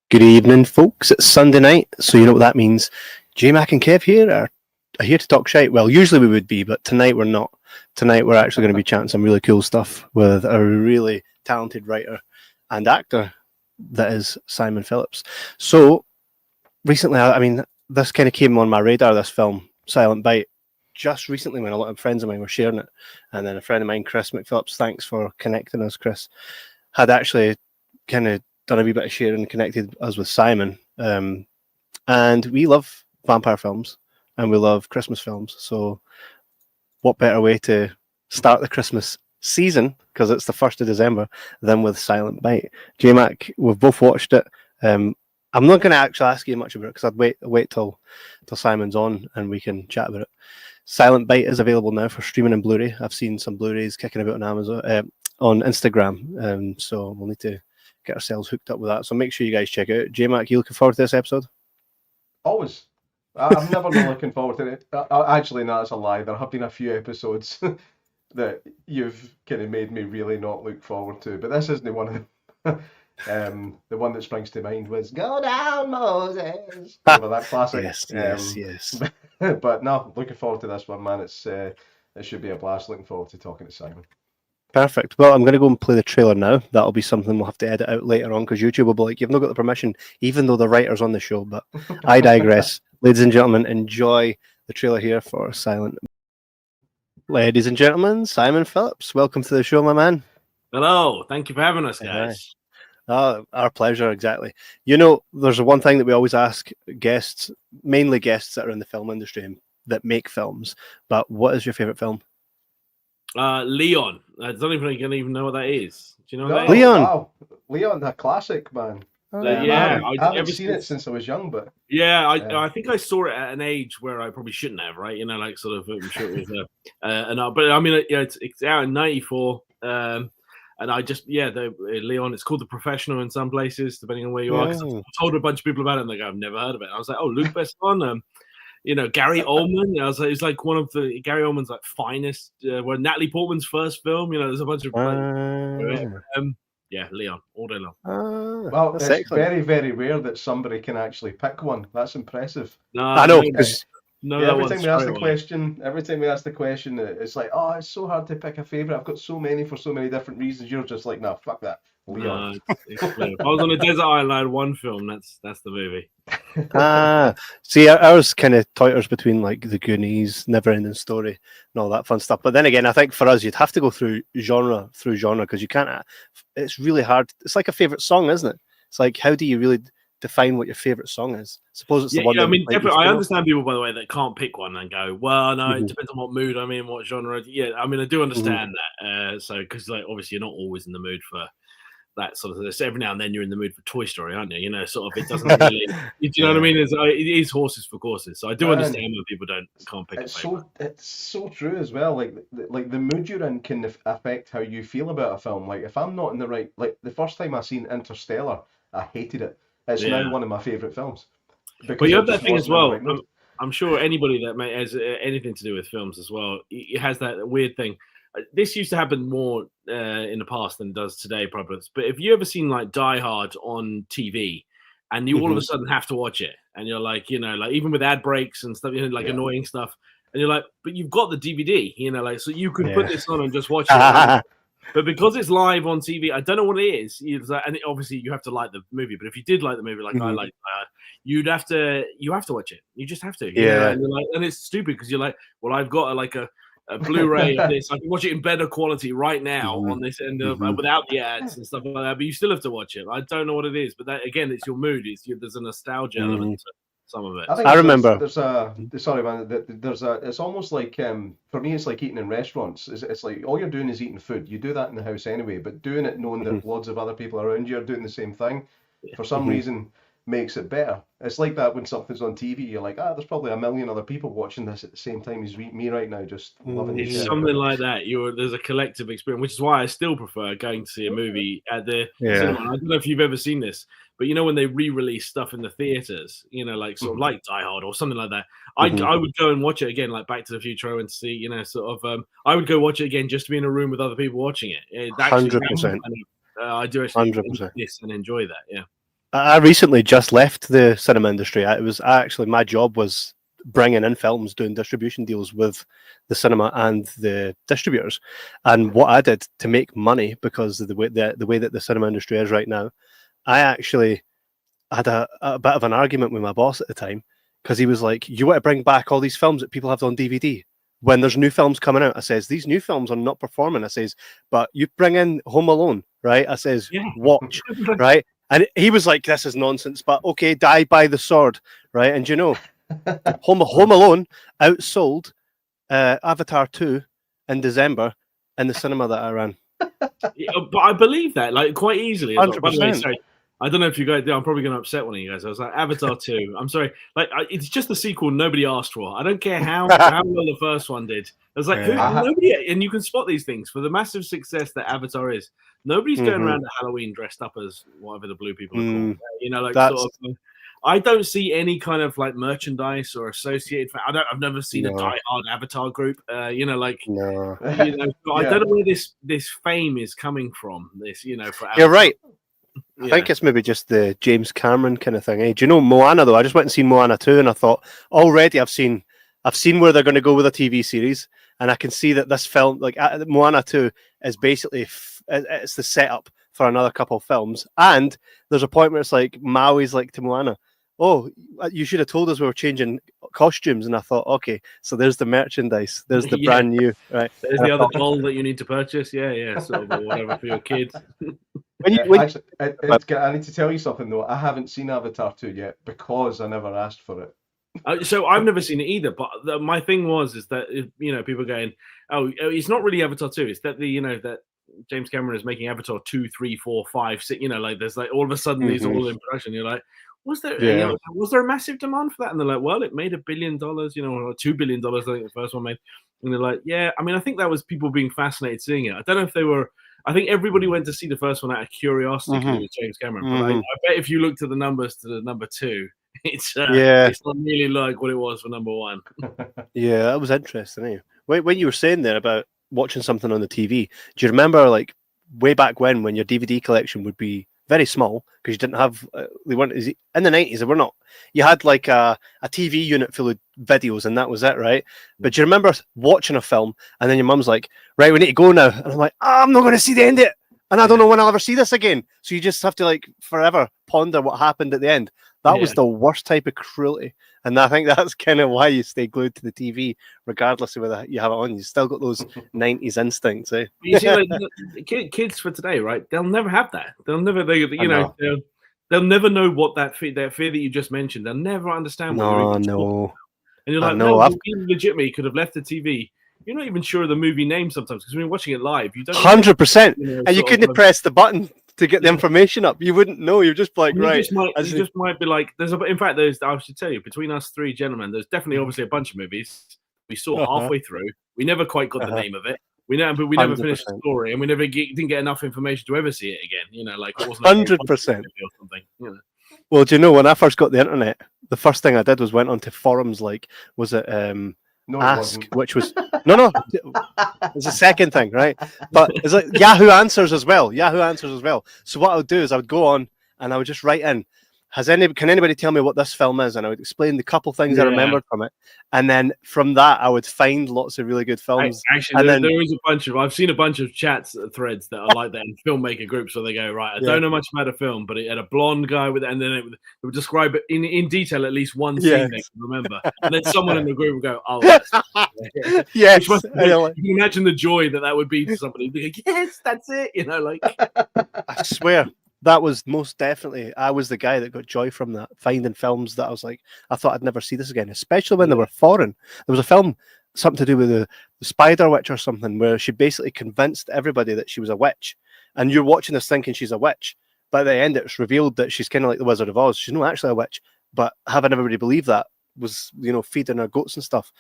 Good evening, folks. It's Sunday night, so you know what that means. J Mack and Kev here are here to talk shite. Well, usually we would be, but tonight we're not. Tonight we're actually going to be chatting some really cool stuff with a really talented writer and actor that is Simon Phillips. So recently, I mean, this kind of came on my radar, this film, Silent Bite, just recently when a lot of friends of mine were sharing it. And then a friend of mine, Chris McPhillips, thanks for connecting us, Chris, had actually kind of done a wee bit of sharing and connected us with Simon. And we love vampire films and we love Christmas films. So what better way to start the Christmas season, because it's the 1st of December, than with Silent Bite. J-Mac, we've both watched it. I'm not going to actually ask you much about it because I'd wait till Simon's on and we can chat about it. Silent Bite is available now for streaming and Blu-ray. I've seen some Blu-rays kicking about on Amazon, on Instagram, so we'll need to get ourselves hooked up with that. So make sure you guys check it out. J-Mac, you looking forward to this episode? Always. I'm never not looking forward to it. Actually, no, that's a lie. There have been a few episodes that you've kind of made me really not look forward to, but this isn't one of them. The one that springs to mind was "Go Down, Moses." Remember that classic? Yes. But no, looking forward to this one, man. It should be a blast. Looking forward to talking to Simon. Perfect. Well, I'm going to go and play the trailer now. That'll be something we'll have to edit out later on because YouTube will be like, you've not got the permission, even though the writer's on the show. But I digress. Ladies and gentlemen, enjoy the trailer here for Silent. Ladies and gentlemen, Simon Phillips, welcome to the show, my man. Hello. Thank you for having us, guys. Our pleasure, exactly. You know, there's one thing that we always ask guests, mainly guests that are in the film industry that make films, but what is your favorite film? Leon. I don't even know what that is. Do you know No, that? Leon. Wow. Leon, a classic, man. Yeah, I haven't seen it since I was young, but yeah, I think I saw it at an age where I probably shouldn't have, right? You know, like sort of, I'm sure it was, but I mean, yeah, it's out in '94, and I just, the Leon. It's called The Professional in some places, depending on where you are. 'Cause I told a bunch of people about it, and they go, "I've never heard of it." I was like, "Oh, Luc Besson." You know, Gary Oldman. I was like, it's like one of the Gary Oldman's like finest. Well, Natalie Portman's first film. You know, there's a bunch of Leon all day long. Well, it's excellent. Very, very rare that somebody can actually pick one. That's impressive. No, I know. Every time we ask the question, it's like, oh, it's so hard to pick a favorite. I've got so many for so many different reasons. You're just like, no, fuck that. Leon. If I was on a desert island, I had one film. That's the movie. See, ours kind of toiters between like The Goonies, Never Ending Story, and all that fun stuff. But then again, I think for us, you'd have to go through genre because you can't. It's really hard. It's like a favorite song, isn't it? It's like, how do you really define what your favorite song is? Suppose it's the one. Yeah, I mean, definitely. I understand people, by the way, that can't pick one and go, well, no, it depends on what mood I'm in, what genre. Yeah, I mean, I do understand that. So, because like obviously, you're not always in the mood for that sort of thing. Every now and then you're in the mood for Toy Story, aren't you? You know, sort of, it doesn't really, do you know what I mean? It is horses for courses. So I do understand when people can't pick a favorite. It's so true as well. Like the mood you're in can affect how you feel about a film. Like if I'm not in the right, like the first time I seen Interstellar, I hated it. It's now one of my favorite films. But you have that thing as well. I'm sure anybody that has anything to do with films as well, it has that weird thing. This used to happen more in the past than it does today, probably. But if you ever seen like Die Hard on TV, and you all of a sudden have to watch it, and you're like, you know, like even with ad breaks and stuff, you know, like annoying stuff, and you're like, but you've got the DVD, you know, like so you could put this on and just watch it. But because it's live on TV, I don't know what it is. And obviously you have to like the movie. But if you did like the movie, like I like, you have to watch it. You just have to. Yeah. And it's stupid because you're like, well, I've got a Blu-ray of this. I can watch it in better quality right now on this end without the ads and stuff like that. But you still have to watch it. I don't know what it is, but that again, it's your mood. There's a nostalgia element to some of it. I remember. It's almost like for me, it's like eating in restaurants. It's like all you're doing is eating food. You do that in the house anyway, but doing it knowing that loads of other people around you are doing the same thing, for some reason, makes it better. It's like that when something's on TV, you're like, there's probably a million other people watching this at the same time as me right now, just loving it. It's something like that. There's a collective experience, which is why I still prefer going to see a movie at the cinema. I don't know if you've ever seen this, but you know when they re-release stuff in the theaters, you know, like sort of like Die Hard or something like that. I would go and watch it again, like Back to the Future. I went to see, you know, sort of. I would go watch it again just to be in a room with other people watching it. 100%. I do actually 100% and enjoy that. Yeah. I recently just left the cinema industry. My job was bringing in films, doing distribution deals with the cinema and the distributors. And what I did to make money, because of the way that the cinema industry is right now, I actually had a bit of an argument with my boss at the time, because he was like, "You want to bring back all these films that people have on DVD when there's new films coming out?" I says, "These new films are not performing." I says, "But you bring in Home Alone, right?" I says, Yeah. "Watch," right? And he was like, "This is nonsense," but okay, die by the sword, right? And you know, Home Alone outsold Avatar 2 in December in the cinema that I ran. Yeah, but I believe that, like, quite easily. As well. By the way, 100%. sorry, I don't know if you guys do. I'm probably going to upset one of you guys. I was like, Avatar 2. I'm sorry. Like, it's just the sequel nobody asked for. I don't care how well the first one did. I was like, nobody, and you can spot these things for the massive success that Avatar is. Nobody's going around at Halloween dressed up as whatever the blue people are called. You know, like sort of. I don't see any kind of like merchandise or associated. I've never seen a die-hard Avatar group. You know, like I don't know where this fame is coming from. This, you know, for Avatar. You're right. I think it's maybe just the James Cameron kind of thing. Do you know Moana though? I just went and seen Moana 2, and I thought already I've seen where they're going to go with a TV series, and I can see that this film, like Moana 2, is basically it's the setup for another couple of films. And there's a point where it's like Maui's like to Moana, "Oh, you should have told us we were changing costumes." And I thought, okay, so there's the merchandise, there's the brand new, right? There's the other doll that you need to purchase, sort of, or whatever for your kids. I need to tell you something though. I haven't seen Avatar 2 yet because I never asked for it. So I've never seen it either. But my thing is that people going, oh, it's not really Avatar 2. It's that that James Cameron is making Avatar 2, 3, 4, 5, 6. You know, like there's like all of a sudden these are all in production. You're like, was there a massive demand for that? And they're like, well, it made $1 billion. You know, or $2 billion. I think the first one made. And they're like, yeah. I mean, I think that was people being fascinated seeing it. I don't know if they were. I think everybody went to see the first one out of curiosity because it was James Cameron. But I bet if you looked at the numbers to the number 2, it's not really like what it was for number 1. Yeah, that was interesting. Eh? When you were saying there about watching something on the TV, do you remember like way back when your DVD collection would be very small because you didn't have they weren't in the 90s. They were not. You had like a TV unit full of videos and that was it, right? But do you remember watching a film and then your mum's like, "Right, we need to go now," and I'm like, "I'm not going to see the end of it, and I don't know when I'll ever see this again." So you just have to like forever ponder what happened at the end. That was the worst type of cruelty, and I think that's kind of why you stay glued to the TV, regardless of whether you have it on. You still got those 90s instincts, eh? You see, like, kids for today, right? They'll never have that. They'll never, they'll never know what that fear that you just mentioned. They'll never understand what no. And you're like, no, you legitimately could have left the TV. You're not even sure of the movie name sometimes because when you're watching it live, you don't. 100%, and you couldn't press the button to get the information up. You wouldn't know. You're just like, right. You just might be like, in fact, I should tell you, between us 3 gentlemen, there's definitely obviously a bunch of movies we saw halfway through. We never quite got the name of it. But we never 100%. Finished the story, and we never didn't get enough information to ever see it again. You know, like it wasn't 100% or something. You know? Well, do you know when I first got the internet, the first thing I did was went onto forums like, was it Ask, which was no, it's the second thing, right? But it's like Yahoo Answers as well. So what I would do is I would go on and I would just write in, can anybody tell me what this film is? And I would explain the couple things I remembered from it, and then from that I would find lots of really good films. There is a bunch of. I've seen a bunch of threads that are like that in filmmaker groups where they go, right, I don't know much about a film, but it had a blonde guy with it, and then it would describe it in detail at least one scene they can remember, and then someone in the group would go, oh, yes. You can imagine the joy that would be to somebody. Be like, yes, that's it. You know, like I swear. That was most definitely, I was the guy that got joy from that, finding films that I was like, I thought I'd never see this again, especially when they were foreign. There was a film, something to do with the Spider Witch or something, where she basically convinced everybody that she was a witch. And you're watching this thinking she's a witch. By the end, it's revealed that she's kind of like the Wizard of Oz. She's not actually a witch, but having everybody believe that was, feeding her goats and stuff.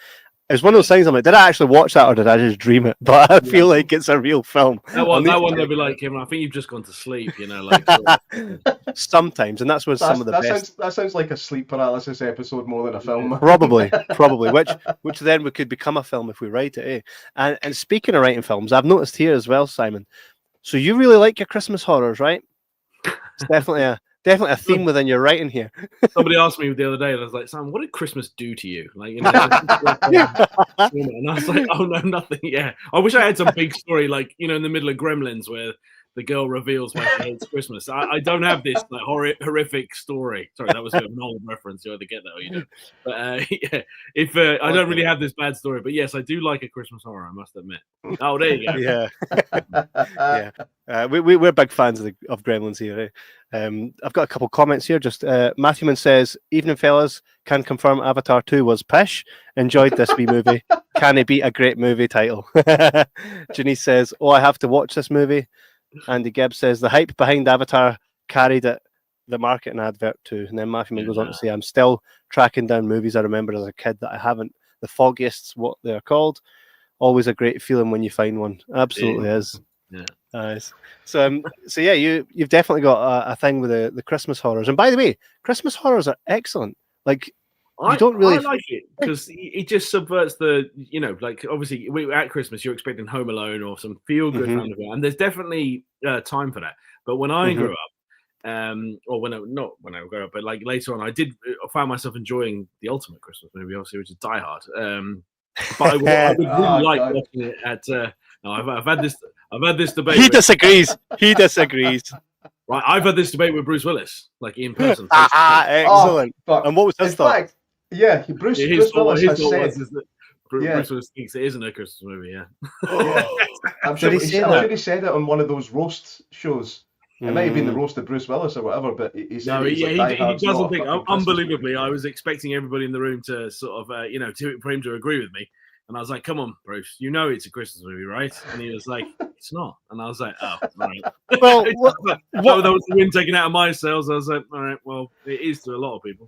It's one of those things I'm like, did I actually watch that or did I just dream it? But I feel like it's a real film. That one they'll be like, Kevin, I think you've just gone to sleep, like sometimes, and that's where some of the best. That sounds like a sleep paralysis episode more than a film. Probably. Which then we could become a film if we write it, eh? And speaking of writing films, I've noticed here as well, Simon. So you really like your Christmas horrors, right? It's definitely definitely a theme within your writing here. Somebody asked me the other day, and I was like, "Sam, what did Christmas do to you?" Like, and I was like, "Oh no, nothing." Yeah, I wish I had some big story, like in the middle of Gremlins, where the girl reveals why she hates Christmas. I don't have this like horrific story. Sorry, that was a bit of an old reference. You either get that or you don't. But yeah, if I don't really have this bad story, but yes, I do like a Christmas horror. I must admit. Oh, there you go. Yeah, we're big fans of Gremlins here. I've got a couple comments here. Just Matthewman says, "Evening fellas, can confirm Avatar 2 was pish. Enjoyed this wee movie. Can it beat a great movie title?" Janice says, "Oh, I have to watch this movie." Andy Gibbs says the hype behind Avatar carried it, the marketing advert too. And then Matthew goes on to say, "I'm still tracking down movies I remember as a kid that I haven't. The Foggiest's what they're called. Always a great feeling when you find one. Absolutely is." Yeah. Nice. So yeah, you've definitely got a thing with the Christmas horrors. And by the way, Christmas horrors are excellent. Like I like it because it just subverts the, like obviously at Christmas you're expecting Home Alone or some feel good family film, and there's definitely time for that. But when I grew up, or not when I grew up, but like later on, I found myself enjoying the ultimate Christmas movie, obviously, which is Die Hard. But I would really like watching it at. No, I've had this debate. He disagrees. He disagrees. Right, I've had this debate with Bruce Willis, like in person. Excellent. And what was his thought? Yeah, Bruce Willis has said. Bruce Willis thinks it isn't a Christmas movie. Yeah. I'm sure he said it on one of those roast shows. It might have been the roast of Bruce Willis or whatever, but he said he doesn't think. Unbelievably, I was expecting everybody in the room to sort of, for him to agree with me. And I was like, "Come on, Bruce, it's a Christmas movie, right?" And he was like, "It's not." And I was like, "Oh, all right." Well, that was the wind taken out of my sails. I was like, "All right, well, it is to a lot of people."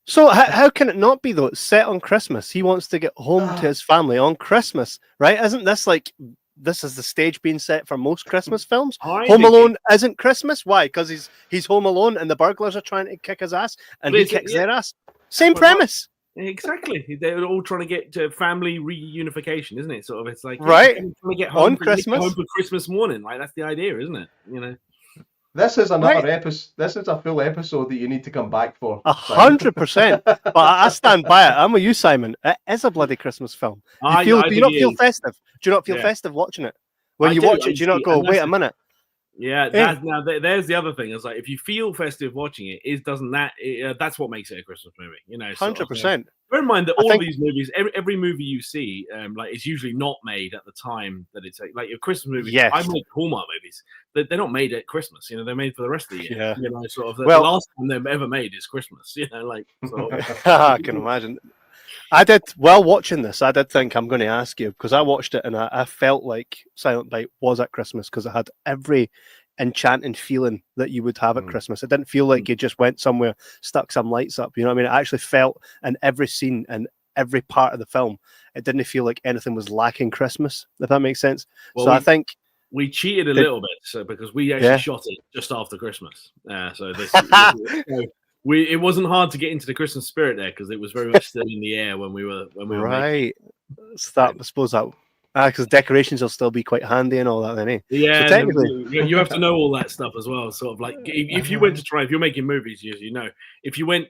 So how can it not be though? It's set on Christmas. He wants to get home to his family on Christmas, right? Isn't this like this is the stage being set for most Christmas films? Home Alone isn't Christmas. Why? Because he's home alone and the burglars are trying to kick his ass and he kicks their ass. Same premise. Exactly. They're all trying to get to family reunification, isn't it? Sort of. It's like right trying to get home on Christmas. Home for Christmas morning. Like that's the idea, isn't it? This is another episode. This is a full episode that you need to come back for. 100%. But I stand by it. I'm with you, Simon. It is a bloody Christmas film. Do you not feel festive? Do you not feel festive watching it? When you watch it, do you not go, "Wait a minute"? Yeah, there's the other thing. It's like if you feel festive watching it, that's what makes it a Christmas movie. 100%. Bear in mind that all of these movies, every movie you see, like is usually not made at the time that it's like your Christmas movies. Yes. I make Hallmark movies. They're not made at Christmas. They're made for the rest of the year. Yeah. Sort of. The last time they're ever made is Christmas. I can imagine. I did, while watching this, I did think I'm going to ask you, because I watched it and I felt like Silent Bite was at Christmas because it had every enchanting feeling that you would have at Christmas. It didn't feel like you just went somewhere, stuck some lights up. You know what I mean? It actually felt in every scene and every part of the film, it didn't feel like anything was lacking Christmas, if that makes sense. Well, so I think we cheated a little bit because we actually shot it just after Christmas. It wasn't hard to get into the Christmas spirit there because it was very much still in the air when we were right. So I suppose that because decorations will still be quite handy and all that, then, eh? Yeah, so technically, you have to know all that stuff as well. Sort of like if you went to try, if you're making movies, if you went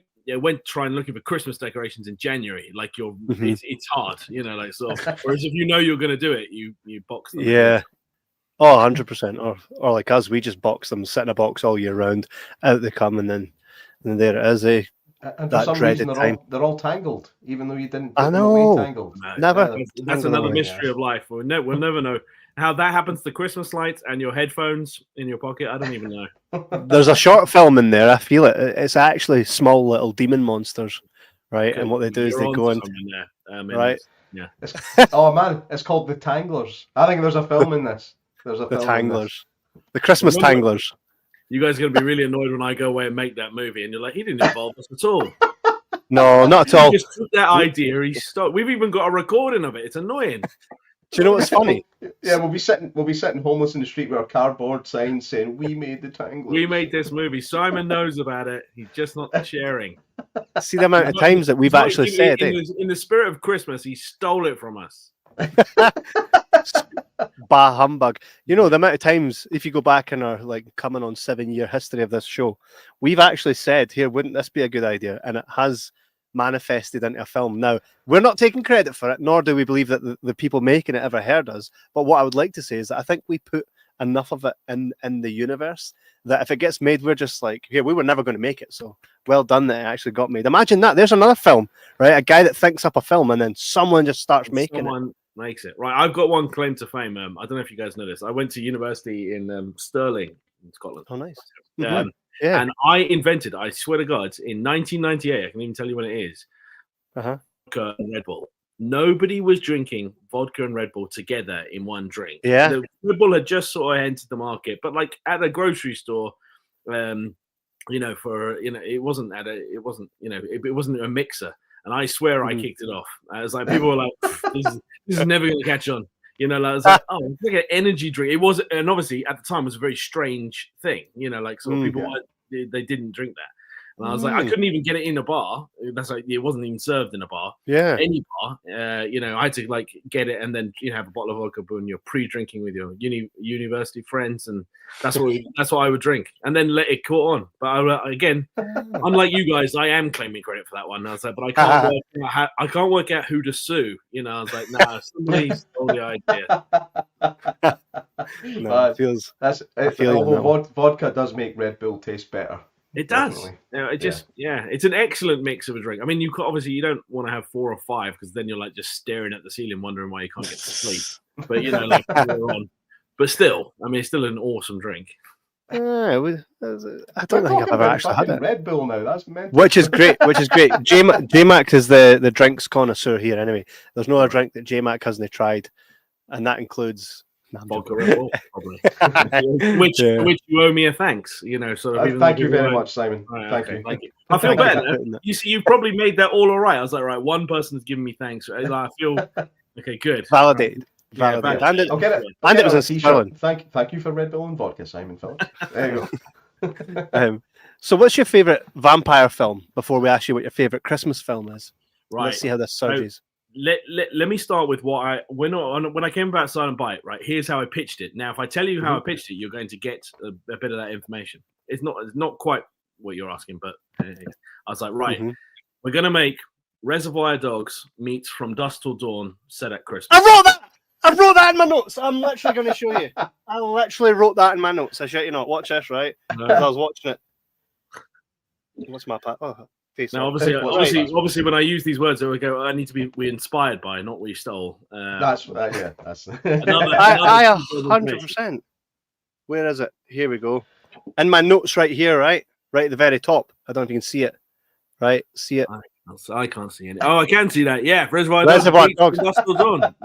trying looking for Christmas decorations in January, like it's hard, like sort of. Whereas if you're going to do it, you box them. Yeah. Oh, 100%. Or like us, we just box them, sit in a box all year round. Out they come, and then there it is, eh? And for some reason, they're all tangled, even though you didn't. I know. Tangled. No, never. That's another mystery of life. We'll never know how that happens to Christmas lights and your headphones in your pocket. I don't even know. There's a short film in there. I feel it. It's actually small little demon monsters, right? Okay. And what they do is they go in. Right. Yeah. Oh man, it's called The Tanglers. I think there's a film in this. There's a film. The Tanglers. The Christmas Tanglers. You guys are going to be really annoyed when I go away and make that movie, and you're like, he didn't involve us at all. No, not at all. He just took that idea. We've even got a recording of it. It's annoying. Do you know what's funny? Yeah, we'll be sitting homeless in the street with our cardboard signs saying, "We made the Tanglers. We made this movie." Simon knows about it. He's just not sharing. See the amount of times that we've actually said it. In the spirit of Christmas, he stole it from us. bah humbug. You know, the amount of times, if you go back in our like coming on 7-year history of this show, we've actually said, here, wouldn't this be a good idea? And it has manifested into a film. Now, we're not taking credit for it, nor do we believe that the people making it ever heard us. But what I would like to say is that I think we put enough of it in the universe that if it gets made, we're just like, here, we were never going to make it. So well done that it actually got made. Imagine that. There's another film, right? A guy that thinks up a film and then someone just starts making it. Makes it. Right. I've got one claim to fame. I don't know if you guys know this. I went to university in Stirling, in Scotland. Oh, nice. Yeah. And I invented, I swear to God, in 1998, I can even tell you when it is, vodka and Red Bull. Nobody was drinking vodka and Red Bull together in one drink. Yeah. The Red Bull had just sort of entered the market, but like at a grocery store, you know, it wasn't a mixer. And I swear I kicked it off. I was like, people were like, this is never going to catch on. You know, like, I was like, oh, it's like an energy drink. It was, and obviously at the time it was a very strange thing. You know, like so people they didn't drink that. And I was like, I couldn't even get it in a bar. That's like it wasn't even served in a bar. Yeah, any bar. You know, I had to like get it and then have a bottle of vodka when you're pre-drinking with your university friends, and that's what I would drink, and then let it caught on. But again, unlike you guys, I am claiming credit for that one. I was like, but I can't work out who to sue. You know, I was like, nah, somebody stole the idea. No, vodka does make Red Bull taste better. It does. It's an excellent mix of a drink. I mean, you don't want to have 4 or 5 because then you're like just staring at the ceiling, wondering why you can't get to sleep. But you know, like but still, I mean, it's still an awesome drink. I don't think I've ever actually had it. Red Bull now, that's mental. Which is great. Jay Mack is the drinks connoisseur here. Anyway, there's no other drink that Jay Mack hasn't tried, and that includes. Vodka Red Bull, probably. which you owe me a thanks. You know, so thank you very much, Simon. Right, thank you. I feel better. You see, you've probably made that all right. I was like, right, one person has given me thanks. I feel okay, good. Validated. And it was a t-shirt. Thank you for Red Bull and vodka, Simon Phillips. There you go. So, what's your favorite vampire film? Before we ask you what your favorite Christmas film is, right? Let's see how this surges. Let me start with when I came about Silent Bite, right? Here's how I pitched it. Now, if I tell you how I pitched it, you're going to get a bit of that information. It's not quite what you're asking, but I was like, right, we're going to make Reservoir Dogs meets From Dusk Till Dawn set at Christmas. I wrote that in my notes. I'm literally going to show you. I literally wrote that in my notes. I shit you not. Watch this, right? No. I was watching it. What's my part? Oh. Now, obviously, when I use these words, I go, I need to be inspired by, not we stole. That's another I 100%. Where is it? Here we go. In my notes, right here, right at the very top. I don't know if you can see it. Right, see it. I can't see it. Oh, I can see that. Yeah, Reservoir Dogs.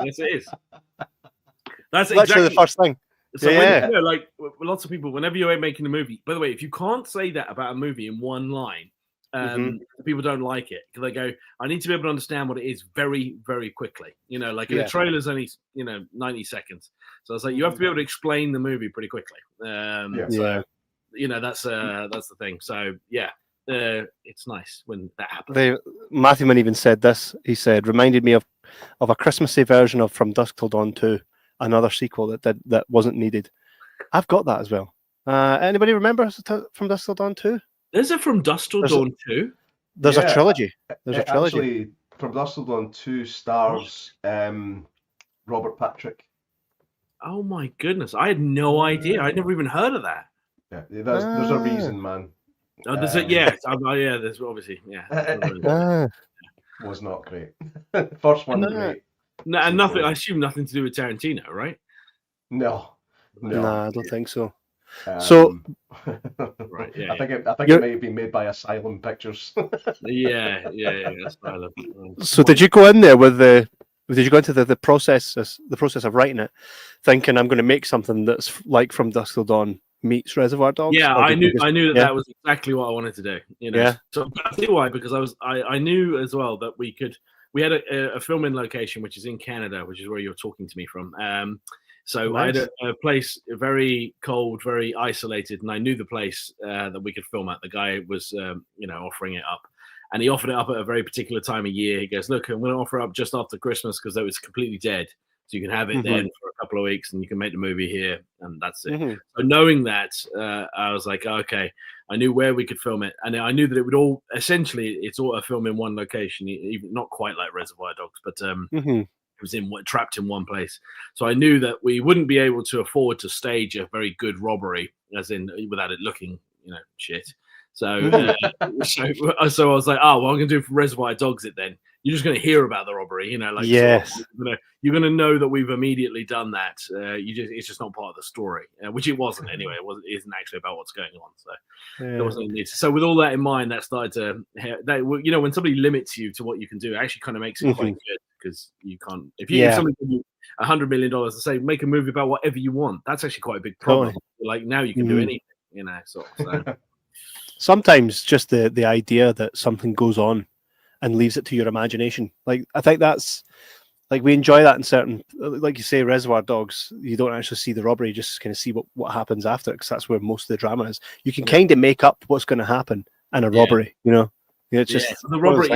Yes, it is. That's literally the first thing. So when, like lots of people, whenever you're making a movie. By the way, if you can't say that about a movie in one line. People don't like it because they go, I need to be able to understand what it is very, very quickly. You know, like the trailer's only 90 seconds, so it's like you have to be able to explain the movie pretty quickly. So you know that's the thing. So it's nice when that happens. Matthew Mann even said this. He said, reminded me of a Christmassy version of From Dusk Till Dawn 2, another sequel that wasn't needed. I've got that as well. Anybody remember From Dusk Till Dawn 2? Is it From Dusk Till Dawn 2? There's a trilogy. There's a trilogy. Actually, From Dusk Till Dawn 2 stars Robert Patrick. Oh my goodness. I had no idea. I'd never even heard of that. Yeah, there's a reason, man. Oh, there's there's obviously, was not great. First one great. No, and nothing. I assume nothing to do with Tarantino, right? No, I don't think so. Right, I think it may have been made by Asylum Pictures. Asylum. So did you go in there with did you go into the process of writing it, thinking I'm going to make something that's like From Dusk Till Dawn meets Reservoir Dogs? Yeah, I knew that was exactly what I wanted to do. You know, so I'll tell you why, because I knew as well that we had a filming location which is in Canada, which is where you're talking to me from. So nice. I had a place very cold, very isolated, and I knew the place that we could film at. The guy was, offering it up, and he offered it up at a very particular time of year. He goes, "Look, I'm going to offer it up just after Christmas because it was completely dead." So you can have it then for a couple of weeks, and you can make the movie here, and that's it. So knowing that, I was like, okay, I knew where we could film it, and I knew that it would all essentially it's all a film in one location, even not quite like Reservoir Dogs, but it was trapped in one place. So I knew that we wouldn't be able to afford to stage a very good robbery, as in without it looking, shit. So, so I was like, oh, well, I'm going to do for Reservoir Dogs it then. You're just going to hear about the robbery, yes. Sort of, you're going to know that we've immediately done that. It's just not part of the story, which it wasn't anyway. It isn't actually about what's going on. So there wasn't need. So with all that in mind, that started to, when somebody limits you to what you can do, it actually kind of makes it quite good, because you can't, if somebody gives you $100 million to say, make a movie about whatever you want, that's actually quite a big problem. Totally. Like now you can do anything, So. Sometimes just the idea that something goes on and leaves it to your imagination. Like, I think that's, like, we enjoy that in certain, like you say, Reservoir Dogs, you don't actually see the robbery, you just kind of see what happens after, because that's where most of the drama is. You can kind of make up what's going to happen in a robbery, It's just the robbery.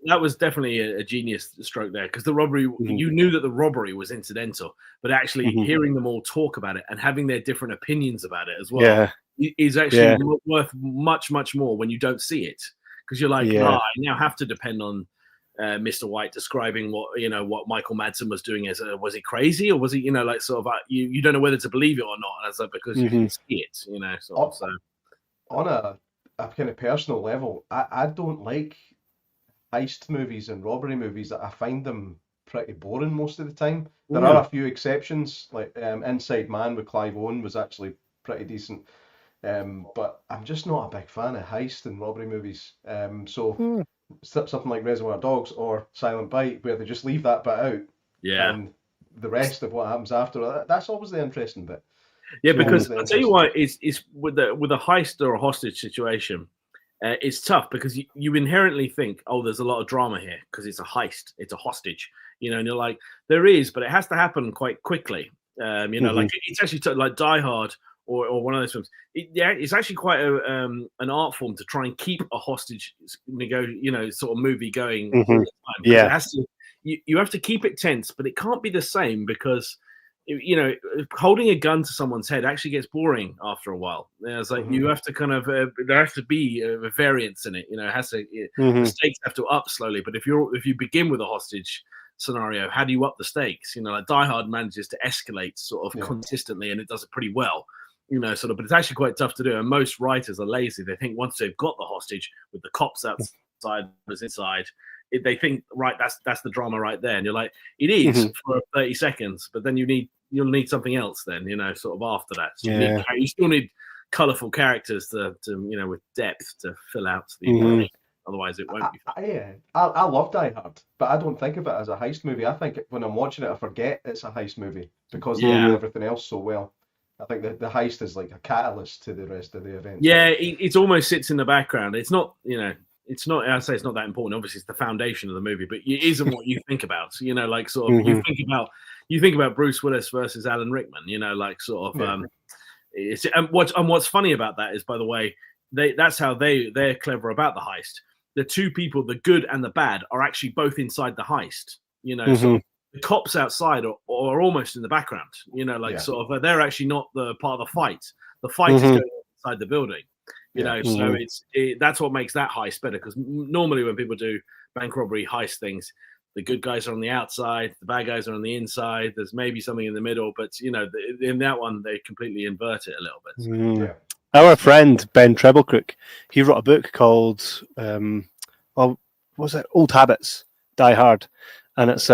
That was definitely a genius stroke there, because the robbery, you knew that the robbery was incidental, but actually hearing them all talk about it and having their different opinions about it as well is actually worth much, much more when you don't see it, because you're like, I now have to depend on Mr. White describing what Michael Madsen was doing. As was he crazy, or was he sort of you don't know whether to believe it or not, as because you can see it, so. On a kind of personal level, I don't like heist movies and robbery movies. I find them pretty boring most of the time. There are a few exceptions, like Inside Man with Clive Owen was actually pretty decent. But I'm just not a big fan of heist and robbery movies. So something like Reservoir Dogs or Silent Bite, where they just leave that bit out, and the rest of what happens after, that's always the interesting bit. Yeah, because I'll tell you why, it's with a heist or a hostage situation, it's tough, because you inherently think, oh, there's a lot of drama here because it's a heist, it's a hostage, and you're like, there is, but it has to happen quite quickly. Like it's actually like Die Hard or one of those films. It's actually quite an art form to try and keep a hostage, sort of movie going all the time. It has to, you have to keep it tense, but it can't be the same, because holding a gun to someone's head actually gets boring after a while. It's like you have to kind of there has to be a variance in it. It has to the stakes have to up slowly. But if you begin with a hostage scenario, how do you up the stakes? Like Die Hard manages to escalate sort of consistently, and it does it pretty well. But it's actually quite tough to do. And most writers are lazy. They think once they've got the hostage with the cops outside, was inside, they think, right, that's the drama right there. And you're like, it is for 30 seconds, but then you'll need something else then, sort of after that. So you still need colourful characters to with depth to fill out the otherwise it won't be fun. I love Die Hard, but I don't think of it as a heist movie. I think when I'm watching it, I forget it's a heist movie, because they do everything else so well. I think the heist is like a catalyst to the rest of the event. Yeah, it almost sits in the background. It's not, it's not. I'd say it's not that important. Obviously, it's the foundation of the movie, but it isn't what you think about. Like sort of you think about Bruce Willis versus Alan Rickman. Like sort of. And what's funny about that is, by the way, that's how they're clever about the heist. The two people, the good and the bad, are actually both inside the heist. So the cops outside are almost in the background. Sort of they're actually not the part of the fight. The fight is going on inside the building. So that's what makes that heist better, because normally when people do bank robbery heist things, the good guys are on the outside, the bad guys are on the inside. There's maybe something in the middle, but in that one they completely invert it a little bit. Our friend Ben Treblecrook, he wrote a book called Old Habits, Die Hard, and it's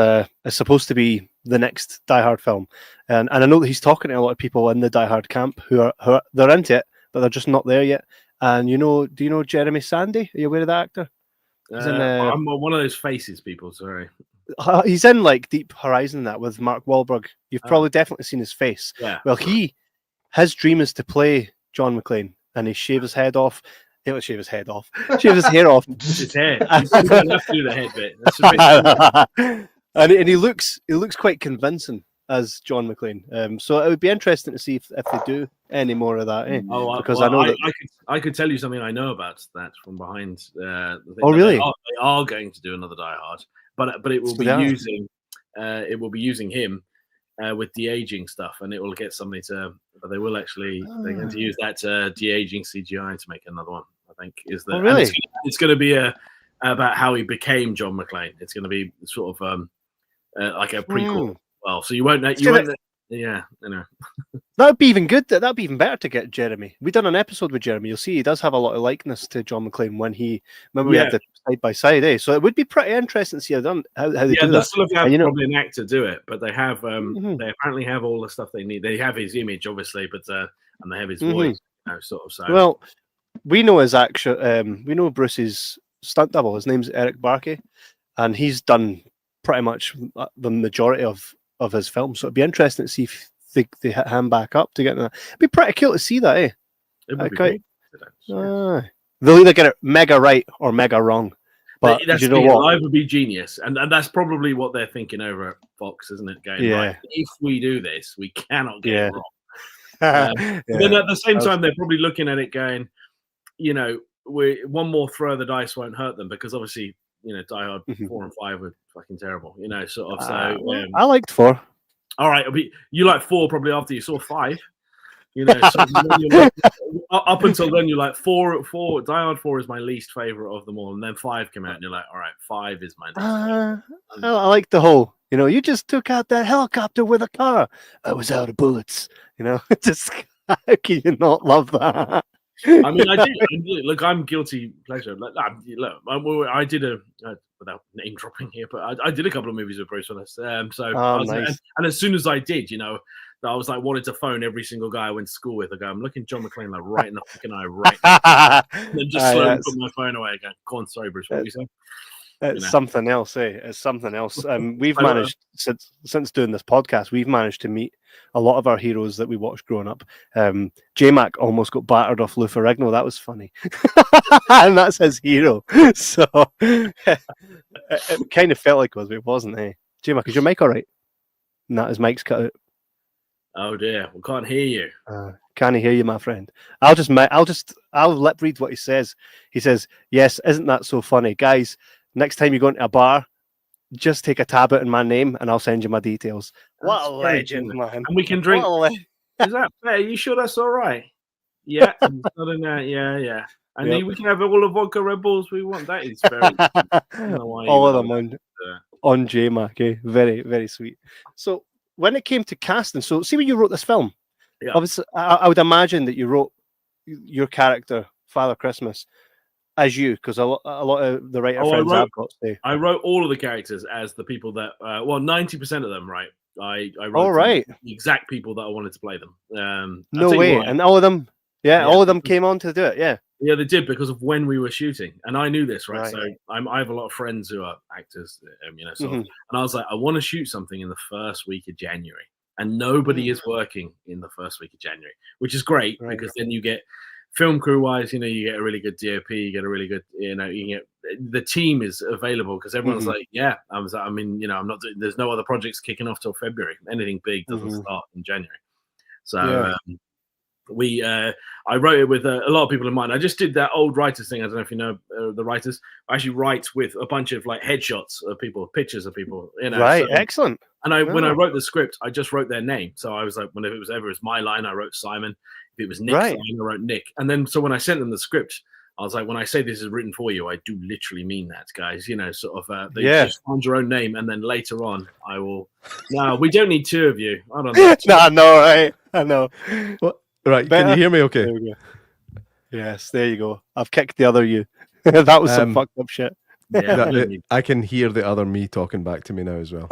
supposed to be the next Die Hard film, and I know that he's talking to a lot of people in the Die Hard camp who are they're into it, but they're just not there yet. And do you know Jeremy Sandy? Are you aware of that actor? I'm one of those faces, people. Sorry. He's in like Deep Horizon, that with Mark Wahlberg. You've probably definitely seen his face. Yeah. Well, his dream is to play John McClane, and he shave his head off. He will shave his head off. Shave his hair off. His hair. He's going to do the head bit. That's a bit and he looks quite convincing as John McClane. So it would be interesting to see if they do any more of that. Because I know that I could tell you something I know about that from behind. Really? They are going to do another Die Hard, but it will be using him with de-aging stuff, and it will get somebody to. But they will actually. They're going to use that de-aging CGI to make another one. I think is the. Oh, really? It's going to be about how he became John McClane. It's going to be sort of like a prequel. Well, so you won't know. Yeah, I know. That'd be even good. That'd be even better to get Jeremy. We done an episode with Jeremy. You'll see he does have a lot of likeness to John McClane when he. Remember we had the side by side, eh? So it would be pretty interesting to see how they do that. Yeah, they'll still have probably an actor do it, but they have. They apparently have all the stuff they need. They have his image, obviously, but and they have his voice, sort of. So well, we know his action. We know Bruce's stunt double. His name's Eric Barkey, and he's done pretty much the majority of his film, so it'd be interesting to see if they hit him back up to get that. It'd be pretty cool to see that, eh? It would be great. They'll either get it mega right or mega wrong. But that's you know what? Live would be genius, and that's probably what they're thinking over at Fox, isn't it? Going, right, if we do this, we cannot get it wrong. Then at the same time, they're probably looking at it going, you know, one more throw of the dice won't hurt them, because obviously, you know, Die Hard 4 and 5 were fucking terrible, you know, sort of. So I liked 4. All right, you like 4 probably after you saw 5, you know. So up until then, you're like 4. Die Hard 4 is my least favorite of them all, and then 5 came out, and you're like, all right, 5 is my least favorite. I like the whole, you know, you just took out that helicopter with a car. I was out of bullets, you know. Just how can you not love that? I mean, I did. Look, I'm guilty pleasure. Look, I did without name dropping here, but I did a couple of movies with Bruce Willis. Nice. And as soon as I did, you know, I was like wanted to phone every single guy I went to school with. I go, I'm looking John McClane like right in the fucking eye, right now. And then just slowly put my phone away again. Go on, sorry, Bruce. What were you saying? It's something else, eh? It's something else. We've managed since doing this podcast, we've managed to meet a lot of our heroes that we watched growing up. J Mac almost got battered off Lou Ferrigno. That was funny, and that's his hero. So it kind of felt like it was, but it wasn't. Eh? J Mac, is your mic all right? No, his mic's cut out. Oh dear, we can't hear you. Can't hear you, my friend. I'll lip read what he says. He says, "Yes, isn't that so funny, guys? Next time you go into a bar, just take a tab out in my name and I'll send you my details." What a legend, man. And we can drink. Is that fair? Are you sure that's all right? Yeah. Yeah. And then we can have all the vodka Red Bulls we want. That is very all of them on J Mac, eh? Very, very sweet. So when it came to casting, so see when you wrote this film, obviously I would imagine that you wrote your character, Father Christmas, as you, because a lot of the writer friends I've got to. I wrote all of the characters as the people that, 90% of them, right? I wrote the exact people that I wanted to play them. No way, and all of them, all of them came on to do it, Yeah, they did because of when we were shooting, and I knew this, right? So I have a lot of friends who are actors, you know, and I was like, I want to shoot something in the first week of January, and nobody is working in the first week of January, which is great because then you get film crew wise, you know, you get a really good DOP, you get a really good, you know, you get the team is available because everyone's like, I mean, you know, I'm not. There's no other projects kicking off till February. Anything big doesn't start in January, so. I wrote it with a lot of people in mind. I just did that old writers thing. I don't know if you know the writers. I actually write with a bunch of like headshots of people, pictures of people. You know, excellent. And when I wrote the script, I just wrote their name. So I was like, whenever it was ever was my line, I wrote Simon. If it was Nick's line, I wrote Nick. And then so when I sent them the script, I was like, when I say this is written for you, I do literally mean that, guys. You know, sort of. They just find your own name, and then later on, I will. No, we don't need 2 of you. I don't know. No, I know, right? I know. What? Right, can you hear me okay? There we go. Yes, there you go. I've kicked the other you. That was some fucked up shit. Yeah, I can hear the other me talking back to me now as well.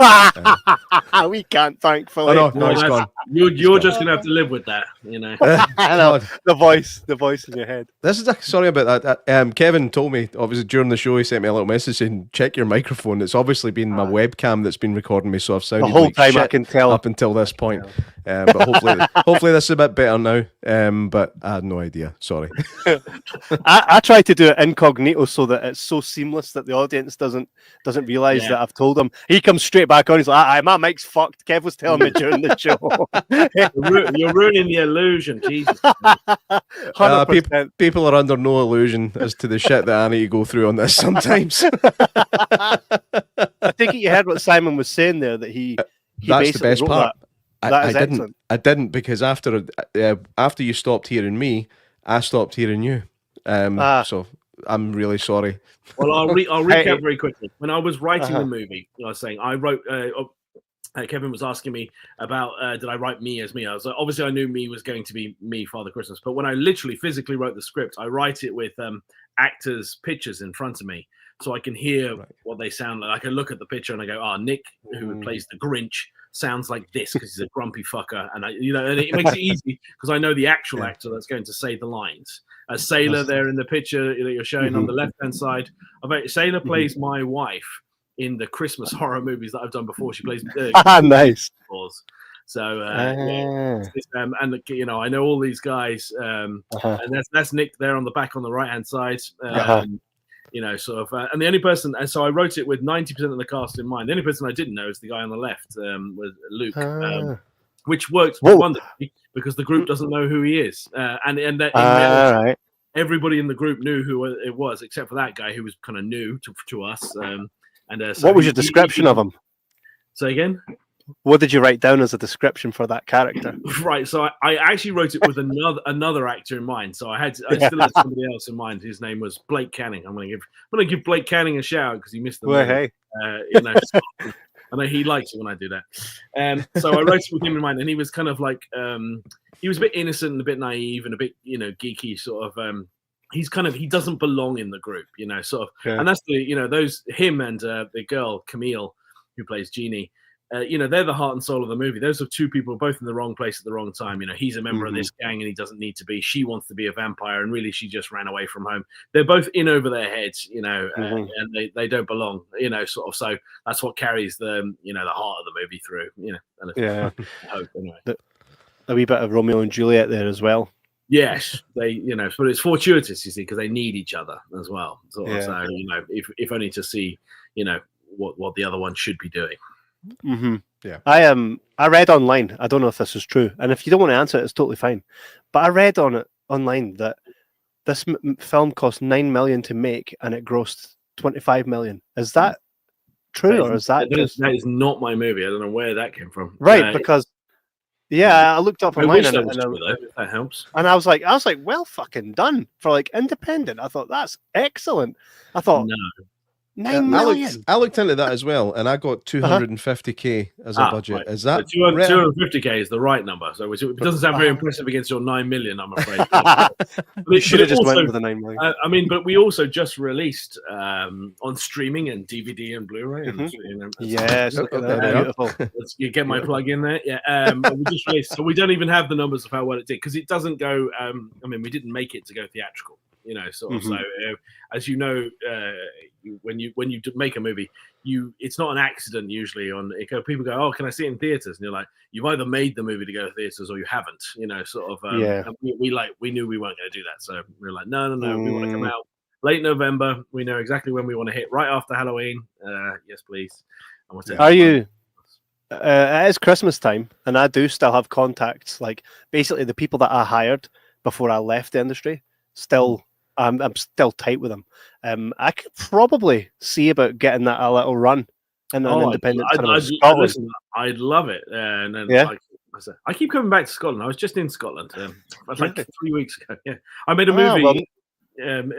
We can't, thankfully. Oh, no, it's gone. You're just gonna have to live with that, you know. I know. The voice in your head. This is sorry about that. Kevin told me, obviously during the show, he sent me a little message saying, "Check your microphone." It's obviously been my webcam that's been recording me, so I've sounded the whole like time. shit I can tell up until this point. But hopefully this is a bit better now. But I had no idea. Sorry. I try to do it incognito so that it's so seamless that the audience doesn't realize that I've told him. He comes straight back on. He's like, my mic's fucked. Kev was telling me during the show. You're ruining the illusion, Jesus. People are under no illusion as to the shit that I need to go through on this sometimes. I think you heard what Simon was saying there, that he that's the best part. That is excellent. I didn't because after you stopped hearing me, I stopped hearing you. So I'm really sorry. Well, I'll recap very quickly. When I was writing the movie, I was saying I wrote. Kevin was asking me about did I write me as me? I was like, obviously I knew me was going to be me, Father Christmas. But when I literally physically wrote the script, I write it with actors' pictures in front of me, so I can hear what they sound like. I can look at the picture and I go, Nick, who plays the Grinch, sounds like this because he's a grumpy fucker, and and it makes it easy because I know the actual actor that's going to say the lines. Sailor there in the picture that you're showing on the left-hand side. Sailor plays my wife in the Christmas horror movies that I've done before. She plays nice. So and I know all these guys, and that's Nick there on the back on the right-hand side. And the only person, and so I wrote it with 90% of the cast in mind. The only person I didn't know is the guy on the left, was Luke, which works wonderfully because the group doesn't know who he is, everybody in the group knew who it was except for that guy who was kind of new to us. So what was your description of him? Say again. What did you write down as a description for that character? Right, so I actually wrote it with another actor in mind. So I still had somebody else in mind. His name was Blake Canning. I'm going to give Blake Canning a shout because he missed the movie. Hey. I know he likes it when I do that. So I wrote it with him in mind, and he was kind of like he was a bit innocent and a bit naive and a bit geeky sort of. He doesn't belong in the group, sort of. Yeah. And that's him and the girl Camille who plays Jeannie. They're the heart and soul of the movie. Those are two people both in the wrong place at the wrong time. He's a member of this gang and he doesn't need to be. She wants to be a vampire and really she just ran away from home. They're both in over their heads, and they don't belong, sort of. So that's what carries the, the heart of the movie through, Yeah. I hope, anyway. A wee bit of Romeo and Juliet there as well. Yes, they, but it's fortuitous, you see, because they need each other as well. Sort of. So, if only to see, what the other one should be doing. Yeah, I read online. I don't know if this is true, and if you don't want to answer it, it's totally fine. But I read online that this film cost $9 million to make, and it grossed $25 million. Is that true, or is that that is not my movie? I don't know where that came from. Right, because I looked up online, if that helps. And I was like, well, fucking done for like independent. I thought that's excellent. I thought. No. $9 million. I looked into that as well, and I got 250k as a budget. Right. Is that 250k is the right number? So it doesn't sound very impressive against your 9 million, I'm afraid. You should have just went with the 9 million. But we also just released on streaming and DVD and Blu-ray. Yes, look at that. Beautiful. You get my plug in there. Yeah. We just released, so we don't even have the numbers of how well it did because it doesn't go. We didn't make it to go theatrical. Sort of. So as when you make a movie, it's not an accident usually. People go, oh, can I see it in theaters? And you're like, you've either made the movie to go to theaters or you haven't. Sort of. And we knew we weren't going to do that, so we were like, no, we want to come out late November. We know exactly when we want to hit, right after Halloween. Yes, please. Are you? It is Christmas time, and I do still have contacts. Like basically, the people that I hired before I left the industry still. I'm still tight with them. I could probably see about getting that a little run in an independent Scotland. I'd love it. And then, I keep coming back to Scotland. I was just in Scotland like 3 weeks ago. Yeah, I made a movie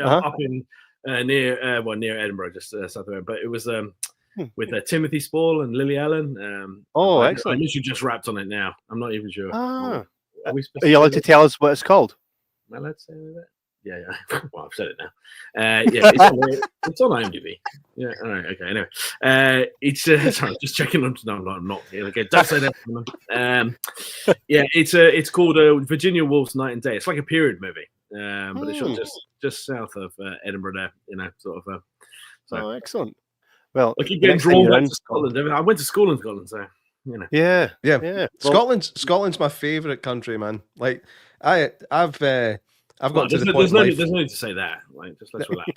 up in near Edinburgh, just south of Edinburgh. But it was with Timothy Spall and Lily Allen. Excellent! I literally just wrapped on it now. I'm not even sure. Are you allowed to tell us what it's called? Am I allowed to say that? Yeah. Well, I've said it now. It's on IMDb. Yeah. All right. Okay. Anyway, it's sorry, just checking on. No, I'm not. Okay, don't say that. It's called Virginia Woolf's Night and Day. It's like a period movie, but it's shot just south of Edinburgh. There, sort of. So excellent. Well, I keep getting drawn back to Scotland. I went to school in Scotland, so Yeah. Scotland's my favourite country, man. Like I've got to the point. There's no need to say that. Like, just let's relax.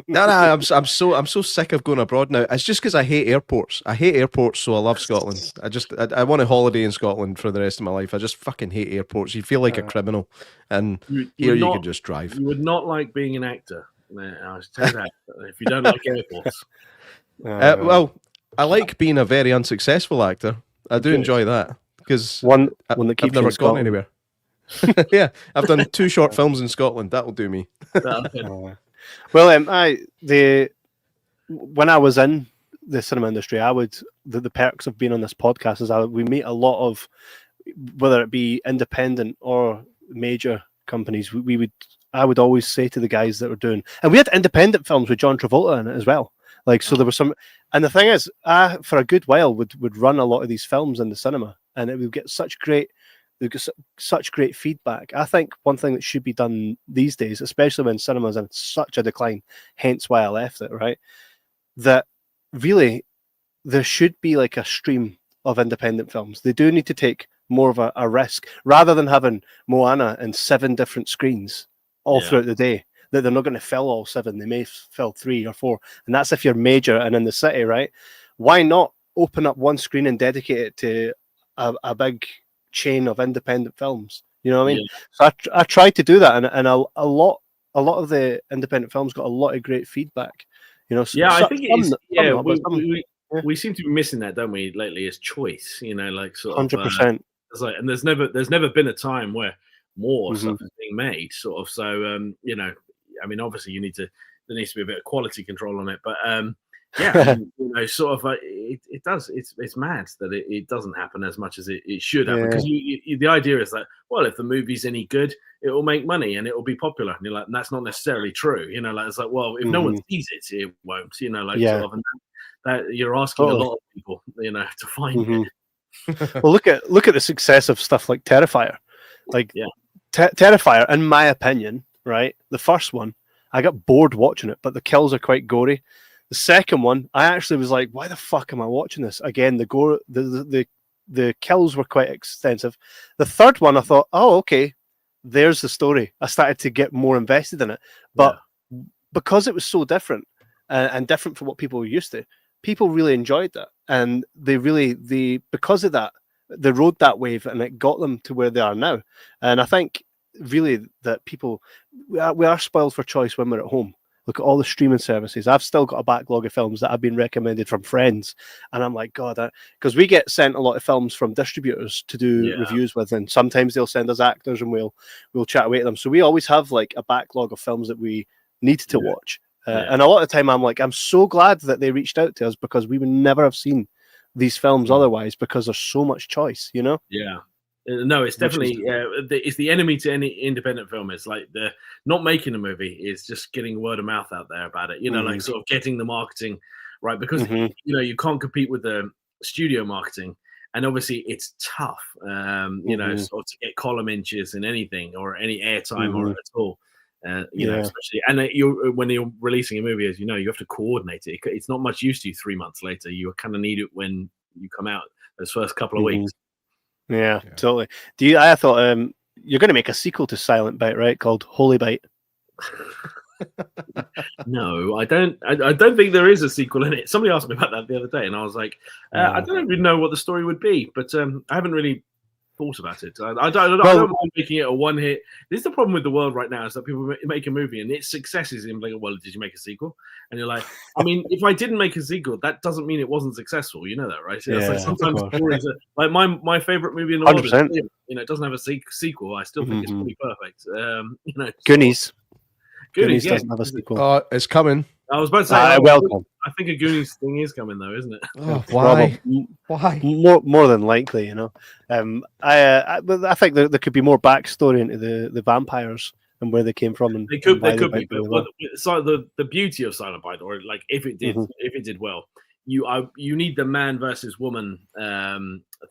No, I'm so sick of going abroad now. It's just because I hate airports. So I love Scotland. I want a holiday in Scotland for the rest of my life. I just fucking hate airports. You feel like a criminal, and you can just drive. You would not like being an actor. I'll tell you that. If you don't like airports. Well, I like being a very unsuccessful actor. I do enjoy that. because One that I've keeps you never in gone Scotland. anywhere. Yeah, I've done 2 short films in Scotland. That'll do me. Well, when I was in the cinema industry, the perks of being on this podcast is we meet a lot of, whether it be independent or major companies. I would always say to the guys that were doing, and we had independent films with John Travolta in it as well. Like, so there was some, and the thing is, I for a good while would run a lot of these films in the cinema, and it would get such great feedback. I think one thing that should be done these days, especially when cinema's in such a decline, hence why I left it, right? That really there should be like a stream of independent films. They do need to take more of a risk rather than having Moana in 7 different screens all throughout the day. That they're not going to fill all 7. They may fill 3 or 4, and that's if you're major and in the city, right? Why not open up one screen and dedicate it to a big chain of independent films? You know what I mean? So I tried to do that, and a lot of the independent films got a lot of great feedback. You know, I think it is. We seem to be missing that, don't we, lately? As choice, you know, like sort 100%. It's like, and there's never been a time where more stuff is being made, sort of. So, you know, I mean, obviously, there needs to be a bit of quality control on it, but yeah, I mean, you know, sort of, it does. It's mad that it doesn't happen as much as it should happen, because the idea is that, well, if the movie's any good, it will make money and it will be popular, and you're like, and that's not necessarily true, you know. Like, it's like, well, if no one sees it won't, you know, like sort of, and that you're asking a lot of people, you know, to find it. Well, look at the success of stuff like Terrifier. Like, Terrifier, in my opinion, right, the first one, I got bored watching it, but the kills are quite gory. The second one, I actually was like, why the fuck am I watching this? Again, the gore, the kills were quite extensive. The third one, I thought, oh, okay, there's the story. I started to get more invested in it. But because it was so different and different from what people were used to, people really enjoyed that. And because of that, they rode that wave, and it got them to where they are now. And I think really that we are spoiled for choice when we're at home. Look at all the streaming services. I've still got a backlog of films that have been recommended from friends, and I'm like, God, because we get sent a lot of films from distributors to do reviews with, and sometimes they'll send us actors, and we'll chat away to them. So we always have like a backlog of films that we need to watch. And a lot of the time, I'm so glad that they reached out to us, because we would never have seen these films otherwise, because there's so much choice, you know? Yeah. No, it's definitely it's the enemy to any independent film. It's like the not making a movie is just getting word of mouth out there about it. You know, like sort of getting the marketing right, because you know, you can't compete with the studio marketing, and obviously it's tough. You know, sort of to get column inches in anything or any airtime or at all. You know, especially, and when you're releasing a movie, as you know, you have to coordinate it. It's not much use to you 3 months later. You kind of need it when you come out those first couple of weeks. Yeah, totally. I thought you're going to make a sequel to Silent Bite, right? Called Holy Bite. No, I don't. I don't think there is a sequel in it. Somebody asked me about that the other day, and I was like, I don't even know what the story would be, but I haven't really thought about it. I don't mind making it a one hit. This is the problem with the world right now, is that people make a movie and its success is in like, well, did you make a sequel? And you're like, I mean, if I didn't make a sequel, that doesn't mean it wasn't successful. You know that, right? So it's like sometimes stories are, like my favorite movie in the world is, you know, it doesn't have a sequel. I still think it's pretty perfect. You know, Goonies doesn't have a sequel. It's coming. I was about to say, welcome. I think a Goonies thing is coming though, isn't it? Oh, why? Why? More than likely, you know. I think there could be more backstory into the vampires and where they came from. And they could be, but the beauty of Silent Bite, or like if it did well, you need the man versus woman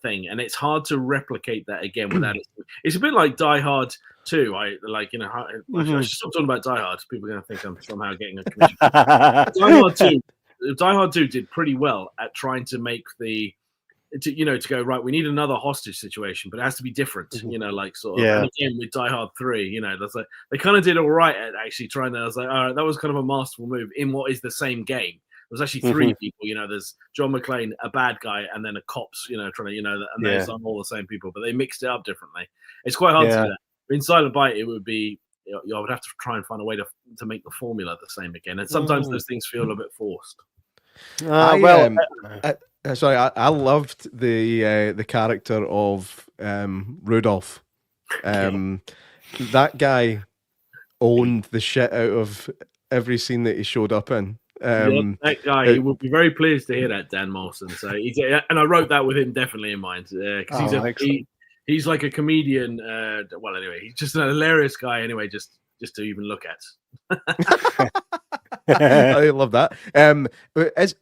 thing, and it's hard to replicate that again without it. It's a bit like Die Hard 2. I should stop talking about Die Hard. People are going to think I'm somehow getting a commission. Die Hard 2 did pretty well at trying to make to go, right, we need another hostage situation, but it has to be different, you know, like sort of. And again with Die Hard 3, you know, that's like they kind of did all right at actually trying to. I was like, all right, that was kind of a masterful move in what is the same game. There's actually 3 people, you know, there's John McClane, a bad guy, and then a cops, you know, trying to, you know, and there's all the same people, but they mixed it up differently. It's quite hard to do that. In Silent Bite, it would be, you know, I would have to try and find a way to make the formula the same again. And sometimes those things feel a bit forced. Sorry, I loved the character of Rudolph. That guy owned the shit out of every scene that he showed up in. That guy, he would be very pleased to hear that, Dan Molson. So, and I wrote that with him definitely in mind because he's like a comedian. Well, anyway, he's just an hilarious guy. Anyway, just to even look at. I love that.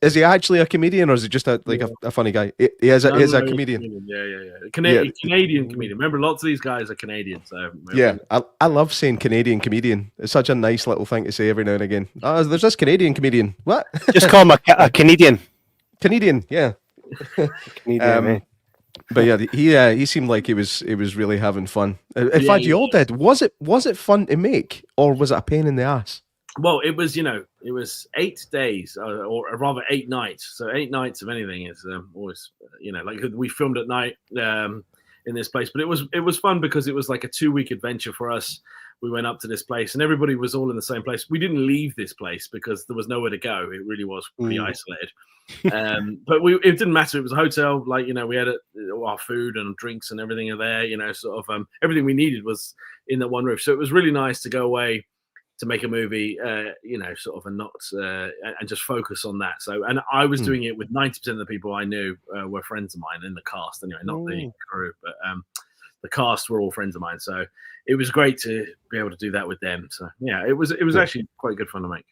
Is he actually a comedian, or is he just a funny guy? He is a comedian. Yeah. Canadian comedian. Remember, lots of these guys are Canadian. So yeah, I love saying Canadian comedian. It's such a nice little thing to say every now and again. Oh, there's this Canadian comedian. What? Just call him a Canadian. Canadian, yeah. Canadian, but yeah, he seemed like he was really having fun. In fact, you all did. Was it fun to make, or was it a pain in the ass? Well, it was 8 days, or rather 8 nights. So 8 nights of anything is always, like we filmed at night in this place. But it was fun because it was like a 2-week adventure for us. We went up to this place and everybody was all in the same place. We didn't leave this place because there was nowhere to go. It really was pretty isolated. But it didn't matter. It was a hotel. Like, we had our food and drinks and everything are there, sort of everything we needed was in that one roof. So it was really nice to go away to make a movie, sort of, and not and just focus on that. So, and I was doing it with 90% of the people I knew were friends of mine in the cast. Anyway, not the crew, but the cast were all friends of mine. So it was great to be able to do that with them. So yeah, it was actually quite good fun to make.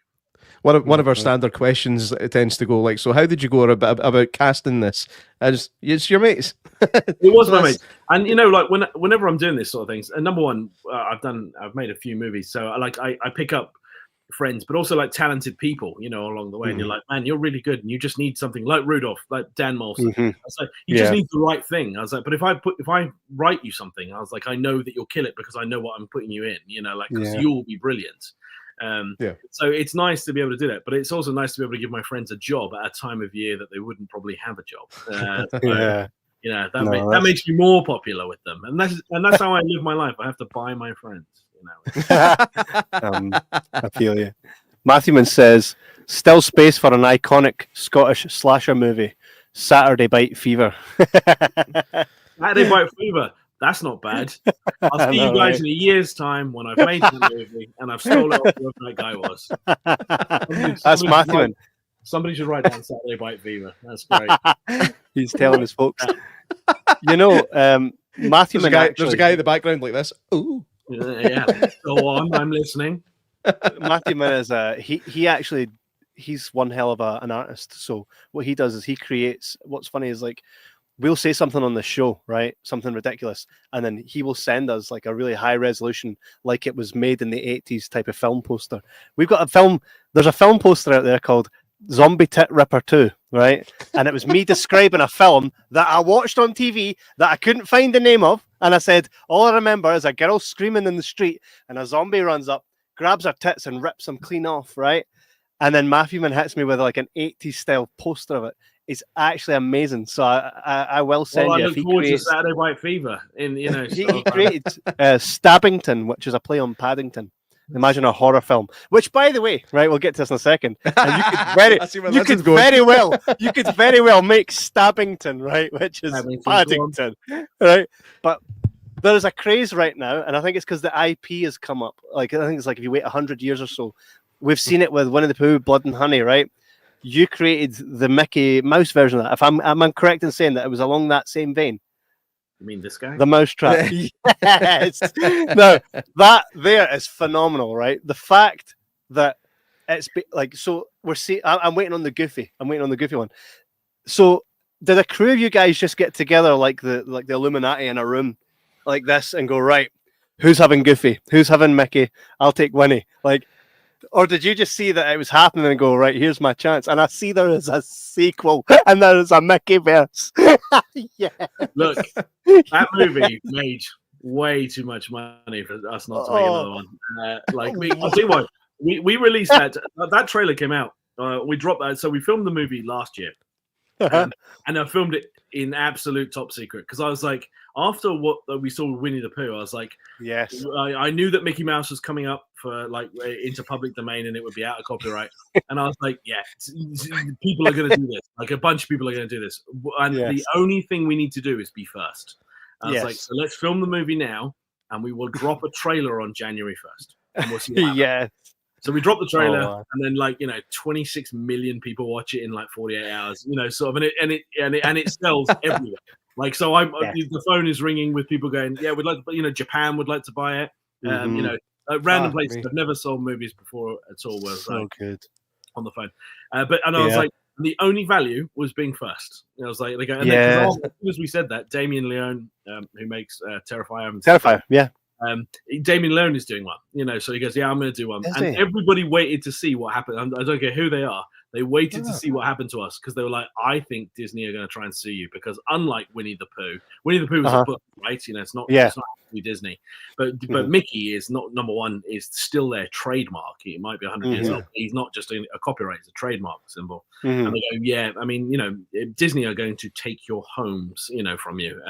One of our standard questions tends to go like, so how did you go about casting this? It's your mates. It was my mates, and like whenever I'm doing this sort of things, and number one, I've made a few movies, so I pick up friends, but also like talented people, along the way, and you're like, man, you're really good, and you just need something like Rudolph, like Dan Molson. I was like, you just need the right thing. I was like, but if I write you something, I was like, I know that you'll kill it because I know what I'm putting you in, because you'll be brilliant. So it's nice to be able to do that, but it's also nice to be able to give my friends a job at a time of year that they wouldn't probably have a job. That makes me more popular with them, and that's how I live my life. I have to buy my friends. I feel you. Matthewman says, still space for an iconic Scottish slasher movie, Saturday Bite Fever. Saturday Bite Fever. That's not bad. I'll see you guys in a year's time when I've made the movie and I've stolen off whoever that guy was. That's Matthewman. Somebody should write down Saturday Bite Fever. That's great. He's telling his folks. Matthewman. There's a guy in the background like this. Ooh. Yeah. Go on. I'm listening. Matthewman is he's one hell of an artist. So what he does is he creates. What's funny is like, we'll say something on the show, right? Something ridiculous. And then he will send us like a really high resolution, like it was made in the 80s type of film poster. We've got there's a film poster out there called Zombie Tit Ripper 2, right? And it was me describing a film that I watched on TV that I couldn't find the name of. And I said, all I remember is a girl screaming in the street and a zombie runs up, grabs her tits and rips them clean off, right? And then Matthewman hits me with like an 80s style poster of it. It's actually amazing. So I will send you. I look forward to Saturday Bite Fever. He created Stabbington, which is a play on Paddington. Imagine a horror film. Which, by the way, right, we'll get to this in a second. And you could very well make Stabbington, right, which is Paddington, right? But there's a craze right now, and I think it's because the IP has come up. Like I think it's like if you wait 100 years or so, we've seen it with Winnie the Pooh, Blood and Honey, right? You created the Mickey Mouse version of that. If I'm correct in saying that it was along that same vein. You mean this guy? The Mousetrap. Yes. No, that there is phenomenal, right? The fact that it's like, so we're seeing. I'm waiting on the Goofy. I'm waiting on the Goofy one. So did a crew of you guys just get together like the Illuminati in a room like this and go, right, who's having Goofy? Who's having Mickey? I'll take Winnie. Like. Or did you just see that it was happening and go, right, here's my chance? And I see there is a sequel and there is a Mickey verse. Yeah. Look, that movie made way too much money for us not to make another one. I'll tell you what, we released that trailer came out. We dropped that. So we filmed the movie last year. And I filmed it in absolute top secret because I was like, after what we saw with Winnie the Pooh, I was like, yes, I knew that Mickey Mouse was coming up for like into public domain and it would be out of copyright. And I was like, yeah, people are going to do this. Like a bunch of people are going to do this. And the only thing we need to do is be first. I was like, so let's film the movie now and we will drop a trailer on January 1st. And we'll see what happens. So we dropped the trailer, and then 26 million people watch it in like 48 hours. Sort of, and it sells everywhere. Like, so the phone is ringing with people going, yeah, we'd like to, Japan would like to buy it. Random places. I've never sold movies before at all. Was so good on the phone. I was like, the only value was being first. I was like, as soon as we said that, Damien Leone, who makes Terrifier, Damien Leone is doing one, so he goes, I'm going to do one. Everybody waited to see what happened. I don't care who they are. They waited to see what happened to us because they were like, I think Disney are going to try and sue you because unlike Winnie the Pooh was a book, right? It's not actually Disney. But Mickey is not, number one, is still their trademark. It might be 100 years old. He's not just a copyright, it's a trademark symbol. And they go, Disney are going to take your homes, from you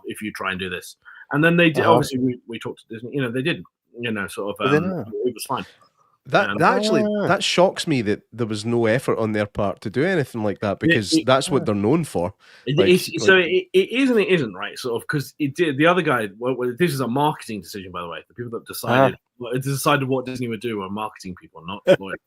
if you try and do this. And then they did. Obviously, we talked to Disney. They didn't. It was fine. That shocks me that there was no effort on their part to do anything like that because that's what they're known for. It is and it isn't, right? Sort of because it did. The other guy. Well, this is a marketing decision, by the way. The people that decided what Disney would do were marketing people, not lawyers.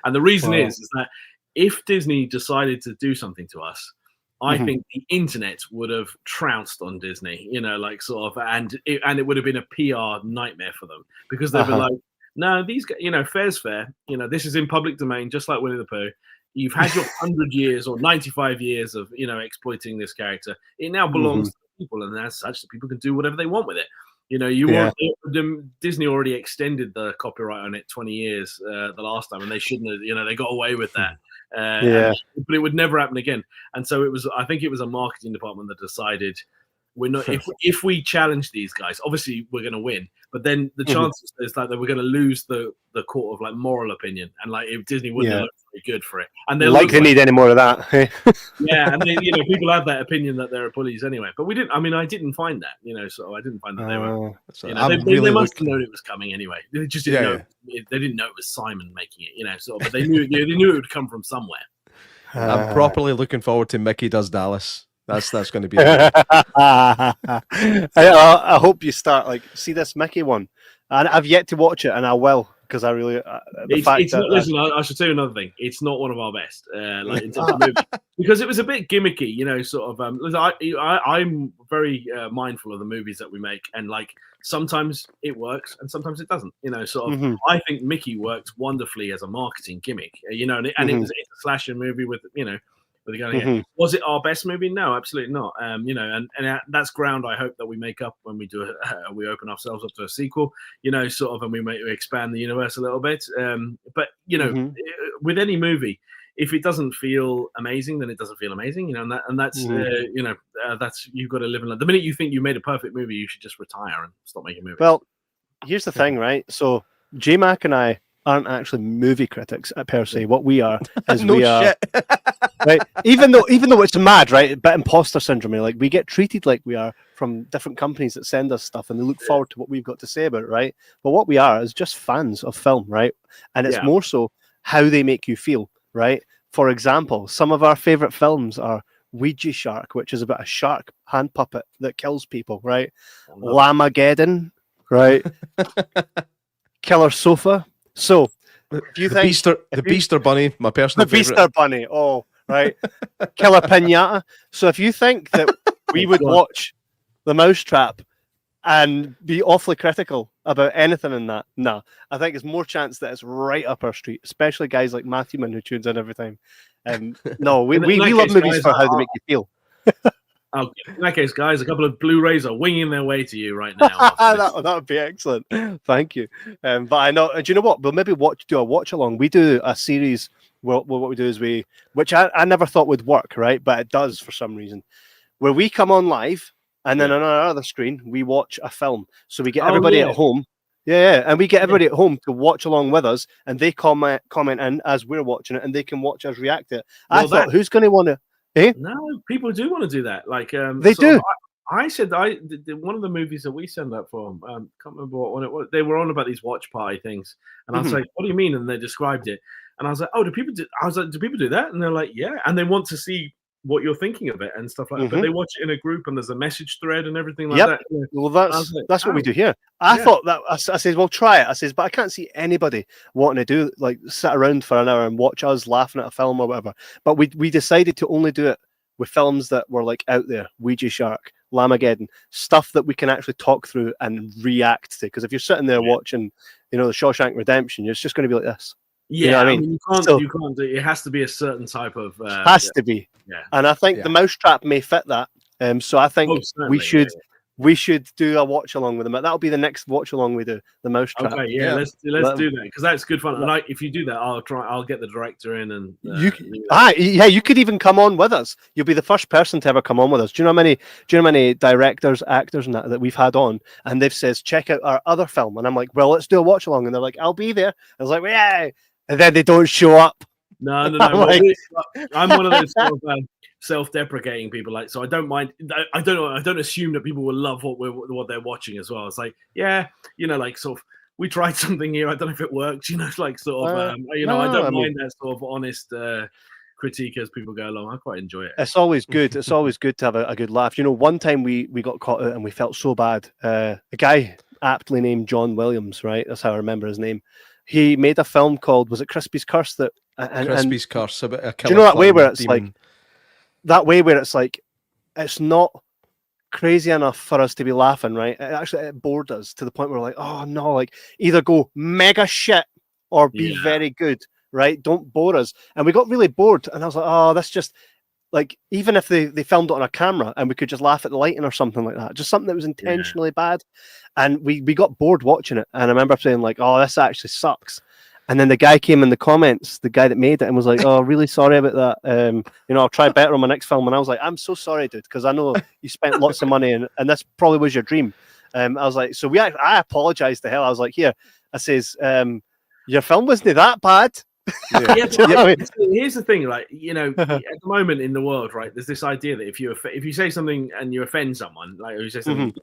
And the reason is that if Disney decided to do something to us, I think the internet would have trounced on Disney, and it would have been a PR nightmare for them because they'd be like, no, these guys, fair's fair. This is in public domain, just like Winnie the Pooh. You've had your 100 years or 95 years of, exploiting this character. It now belongs to people, and as such, the people can do whatever they want with it. Disney already extended the copyright on it 20 years the last time, and they shouldn't have. They got away with that. But it would never happen again. And so I think it was a marketing department that decided we're not. If we challenge these guys, obviously we're going to win. But then the chances is that we're going to lose the court of moral opinion, and if Disney wouldn't have looked very good for it, and they need any more of that. And people have that opinion that they're bullies anyway. But we didn't. I mean, I didn't find that. So I didn't find that they were. They must have known it was coming anyway. They just didn't know. They didn't know it was Simon making it. But they knew. They knew it would come from somewhere. I'm properly looking forward to Mickey Does Dallas. That's going to be. I hope you start see this Mickey one, and I've yet to watch it, and I will because I really. Listen, I should tell you another thing. It's not one of our best, in terms of movie, because it was a bit gimmicky, I'm very mindful of the movies that we make, and sometimes it works and sometimes it doesn't. I think Mickey worked wonderfully as a marketing gimmick. It was a slasher movie with Was it our best movie? No, absolutely not. And that's ground I hope that we make up when we do we open ourselves up to a sequel, and we expand the universe a little bit. But with any movie, if it doesn't feel amazing, then it doesn't feel amazing, that's you've got to live in that. The minute you think you made a perfect movie, you should just retire and stop making movies. Well, here's the thing, right? So J Mac and I aren't actually movie critics per se. What we are is we are right. Even though it's mad, right? A bit imposter syndrome. We get treated like we are from different companies that send us stuff, and they look forward to what we've got to say about it, right? But what we are is just fans of film, right? And it's more so how they make you feel, right? For example, some of our favorite films are Ouija Shark, which is about a shark hand puppet that kills people, right? Lamageddon, right? Killer Sofa. So, do you think the Beaster Bunny, my personal favorite. The Beaster Bunny, right. Killer Pinata. So, if you think that we would watch The Mousetrap and be awfully critical about anything in that, no, I think there's more chance that it's right up our street, especially guys like Matthewman who tunes in every time. No, we love movies for how they make you feel. In that case, guys, a couple of Blu-rays are winging their way to you right now. that would be excellent. Thank you. But I know, do you know what? We'll maybe do a watch along. We do a series where what we do is which I never thought would work, right? But it does for some reason, where we come on live and then on our other screen, we watch a film. So we get everybody at home. Yeah, and we get everybody at home to watch along with us, and they comment in as we're watching it, and they can watch us react to it. I thought, who's going to want to? No, people do want to do that. They do. I said one of the movies that we signed up for. Can't remember what one it was. They were on about these watch party things, and I was like, "What do you mean?" And they described it, and I was like, "Oh, do people do?" I was like, "Do people do that?" And they're like, "Yeah," and they want to see what you're thinking of it and stuff like that. But they watch it in a group, and there's a message thread and everything like that. Yeah. Well, that's what we do here. I thought that I said, "Well, try it." I says, but I can't see anybody wanting to do like sit around for an hour and watch us laughing at a film or whatever. But we decided to only do it with films that were like out there, Ouija Shark, Lamageddon, stuff that we can actually talk through and react to. Because if you're sitting there watching, the Shawshank Redemption, it's just going to be like this. Yeah, you know what I mean, mean? You can't do it. Has to be a certain type of. Has to be. Yeah. And I think the Mousetrap may fit that. So I think we should do a watch along with them. That'll be the next watch along we do, the Mousetrap. Okay, let's do that because that's good fun. And if you do that, I'll get the director in and you could even come on with us. You'll be the first person to ever come on with us. Do you know how many directors, actors, and that we've had on, and they've says check out our other film, and I'm like, well, let's do a watch along, and they're like, I'll be there. I was like, well, yeah, and then they don't show up. No. I'm one of those sort of self-deprecating people. Like, so I don't mind. I don't assume that people will love what they're watching as well. It's like, like sort of, we tried something here. I don't know if it works. Like sort of, I don't mind that sort of honest critique as people go along. I quite enjoy it. It's always good. It's always good to have a good laugh. One time we got caught out and we felt so bad. A guy aptly named John Williams, right? That's how I remember his name. He made a film called, was it Crispy's Curse? Crispy's Curse. About a do you know that way where it's demon. Like, it's not crazy enough for us to be laughing, right? It bored us to the point where we're like, oh no, like either go mega shit or be very good, right? Don't bore us. And we got really bored, and I was like, oh, that's just like, even if they filmed it on a camera and we could just laugh at the lighting or something like that, just something that was intentionally bad. And we got bored watching it. And I remember saying like, oh, this actually sucks. And then the guy came in the comments, the guy that made it, and was like, oh, really sorry about that. I'll try better on my next film. And I was like, I'm so sorry, dude, because I know you spent lots of money and this probably was your dream. I was like, so I apologized to hell. I was like, here, I says, your film wasn't that bad. Here's the thing, like, at the moment in the world, right, there's this idea that if you say something and you offend someone, like, or you say something,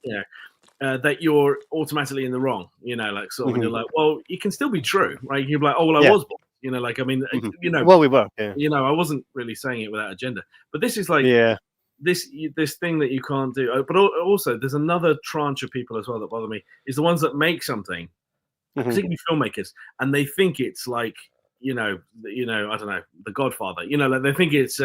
that you're automatically in the wrong, like sort of, and you're like, well, it can still be true, right? You're like, oh, well, I was born, like, I mean, well, we were, I wasn't really saying it without agenda, but this is like, this thing that you can't do. But also, there's another tranche of people as well that bother me, is the ones that make something, particularly filmmakers, and they think it's like, I don't know, The Godfather. Like they think it's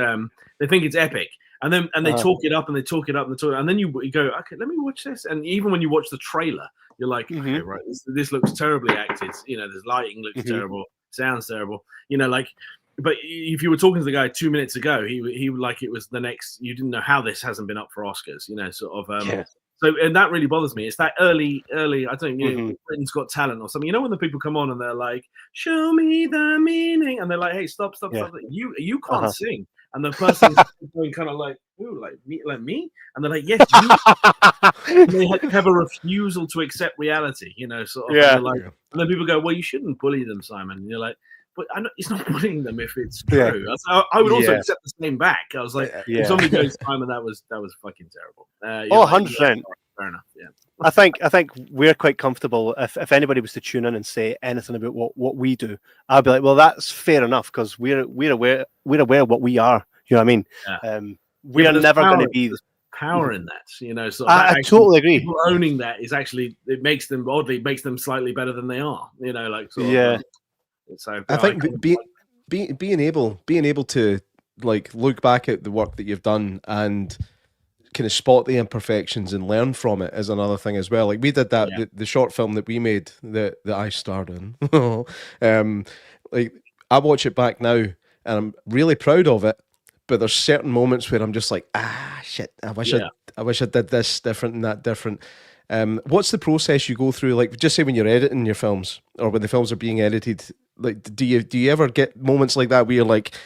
epic, and they talk it up and they talk it up and they talk, and then you go, okay, let me watch this. And even when you watch the trailer, you're like, okay, right, this looks terribly acted. This lighting looks terrible, sounds terrible. But if you were talking to the guy 2 minutes ago, he like it was the next. You didn't know how this hasn't been up for Oscars. Sort of. So, and that really bothers me. It's that early, I don't know, Britain's Got Talent or something. When the people come on and they're like, show me the meaning. And they're like, hey, stop. You can't sing. And the person's going kind of like, ooh, like me? And they're like, yes, you. They have a refusal to accept reality, sort of. And, and then people go, well, you shouldn't bully them, Simon. And you're like, but it's not bullying them if it's true. I would also accept the same back. I was like, if somebody goes, Simon, that was fucking terrible. 100%. Fair enough. Yeah. I think we're quite comfortable. If anybody was to tune in and say anything about what we do, I'd be like, well, that's fair enough, because we're aware of what we are. You know what I mean? Yeah. We are never going to be power in that. So I totally agree. People owning that is actually, it makes them slightly better than they are. Like sort of, so I think being able to like look back at the work that you've done and kind of spot the imperfections and learn from it is another thing as well. Like we did that the short film that we made that I starred in. Like I watch it back now and I'm really proud of it, but there's certain moments where I'm just like, shit, I wish I did this different and that different. What's the process you go through? Like, just say when you're editing your films or when the films are being edited, like, do you ever get moments like that where you're like,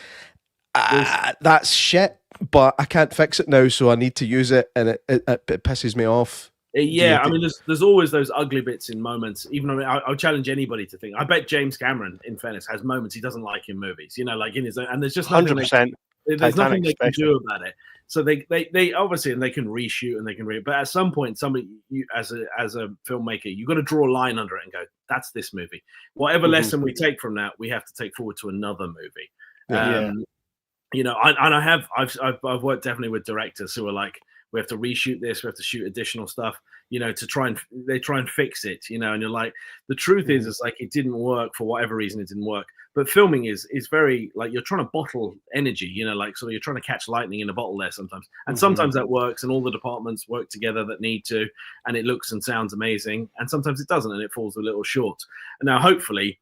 that's shit, but I can't fix it now, so I need to use it, and it pisses me off? I mean, there's always those ugly bits in moments. Even I'll challenge anybody to think. I bet James Cameron, in fairness, has moments he doesn't like in movies. Like in his own, and there's just 100%. There's nothing they can do about it. So they obviously, and they can reshoot and they can but at some point, somebody, you as a filmmaker, you got to draw a line under it and go, that's this movie. Whatever lesson we take from that, we have to take forward to another movie. You know, I've worked definitely with directors who are like, we have to reshoot this, we have to shoot additional stuff, you know, to try and fix it, you know, and you're like, the truth is like, it didn't work for whatever reason, it didn't work. But filming is very, like, you're trying to bottle energy, you know, like, so you're trying to catch lightning in a bottle there sometimes. And sometimes that works and all the departments work together that need to, and it looks and sounds amazing. And sometimes it doesn't and it falls a little short. And now, hopefully,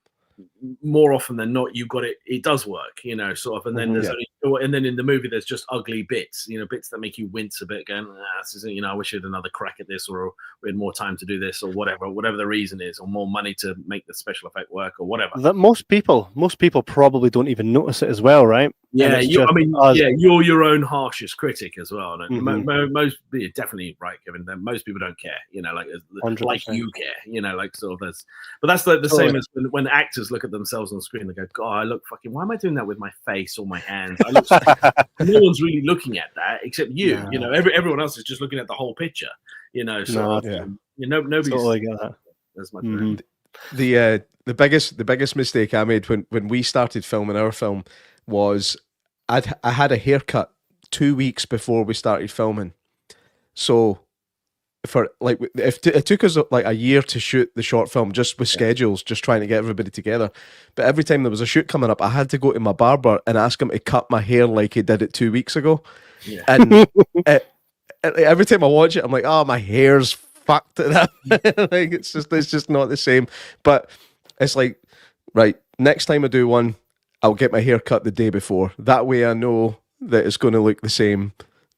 more often than not, you've got it does work, you know, sort of, and then there's only, and then in the movie there's just ugly bits, you know, bits that make you wince a bit, going, this isn't, you know, I wish I had another crack at this, or we had more time to do this, or whatever the reason is, or more money to make the special effect work, or whatever. That most people probably don't even notice it as well, right? Yeah, you're your own harshest critic as well. Most, you're definitely right, Kevin. Most people don't care, you know, like 100%. You care, you know, like sort of this. But that's like the same as when actors look at themselves on screen. They go, "God, I look fucking. Why am I doing that with my face or my hands? No one's really looking at that except you. Yeah. You know, everyone else is just looking at the whole picture. You know, so you know, nobody's totally get that. As much. The biggest mistake I made when we started filming our film was I had a haircut 2 weeks before we started filming. So for like, it took us like a year to shoot the short film, just with schedules, just trying to get everybody together. But every time there was a shoot coming up, I had to go to my barber and ask him to cut my hair like he did it 2 weeks ago. Yeah. And every time I watch it, I'm like, oh, my hair's fucked at that. Like it's just not the same. But it's like, right, next time I do one, I'll get my hair cut the day before. That way I know that it's going to look the same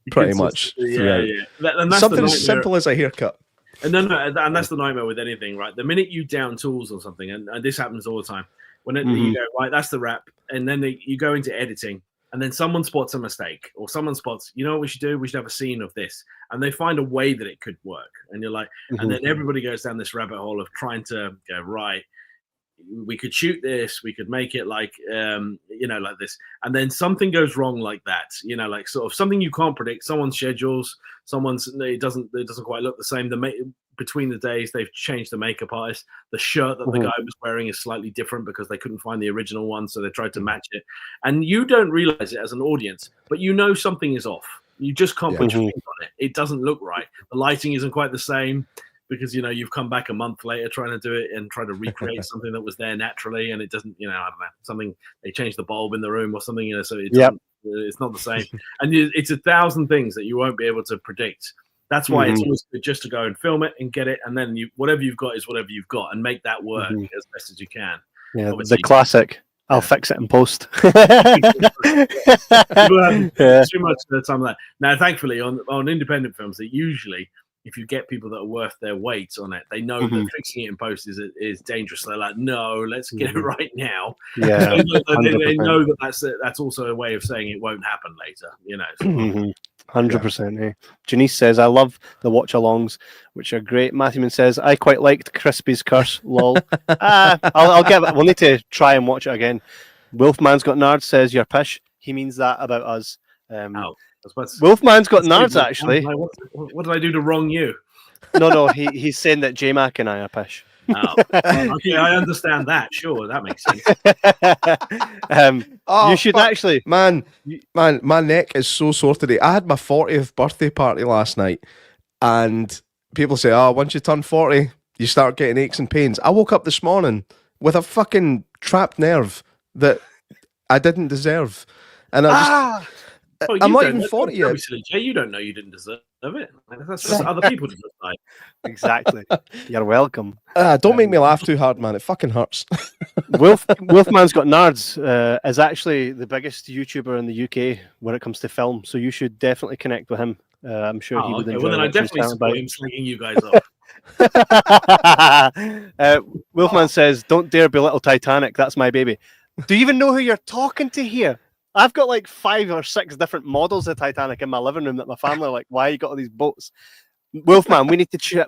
pretty much. And that's something as simple as a haircut. And and that's the nightmare with anything, right? The minute you down tools or something, and this happens all the time, when you go, right, that's the wrap, and then you go into editing, and then someone spots a mistake, or someone spots, you know what we should do? We should have a scene of this. And they find a way that it could work. And you're like, and then everybody goes down this rabbit hole of trying to go, right, we could shoot this, we could make it like, you know, like this. And then something goes wrong like that, you know, like sort of something you can't predict. Someone's schedules, it doesn't quite look the same. Between the days, they've changed the makeup artist. The shirt that the guy was wearing is slightly different because they couldn't find the original one, so they tried to match it. And you don't realize it as an audience, but you know something is off. You just can't put your finger on it. It doesn't look right. The lighting isn't quite the same because, you know, you've come back a month later trying to do it and try to recreate something that was there naturally, and it doesn't, you know, I don't know, something, they changed the bulb in the room or something, you know, so it's not the same. And it's 1,000 things that you won't be able to predict. That's why it's always good just to go and film it and get it, and then whatever you've got is whatever you've got, and make that work as best as you can. Yeah, obviously, the classic. I'll fix it in post. Too much time like that. Now, thankfully, on independent films, that usually, if you get people that are worth their weight on it, they know that fixing it in post is dangerous. So they're like, no, let's get it right now. Yeah, so they know that that's also a way of saying it won't happen later. You know. 100%. Janice says, I love the watch-alongs, which are great. Matthewman says, I quite liked Crispy's Curse. Lol. I'll get it. We'll need to try and watch it again. Wolfman's Got Nards says, you're pish. He means that about us. Wolfman's Got Nards, actually. What did I do to wrong you? No, he's saying that J Mac and I are pish. Oh, okay, I understand that. Sure, that makes sense. You should actually, man, my neck is so sore today. I had my 40th birthday party last night, and people say, "Oh, once you turn 40, you start getting aches and pains." I woke up this morning with a fucking trapped nerve that I didn't deserve, and I'm not even 40 yet. Jay, you don't know you didn't deserve it. That's just other people to decide. Exactly. You're welcome. Don't make me laugh too hard, man. It fucking hurts. Wolfman's Got Nards is actually the biggest YouTuber in the UK when it comes to film, so you should definitely connect with him. I'm sure he would enjoy. Well, then I definitely support him slinging you guys off. Wolfman says, "Don't dare belittle Titanic. That's my baby." Do you even know who you're talking to here? I've got like 5 or 6 different models of Titanic in my living room that my family are like, why you got all these boats? Wolfman, we need to chat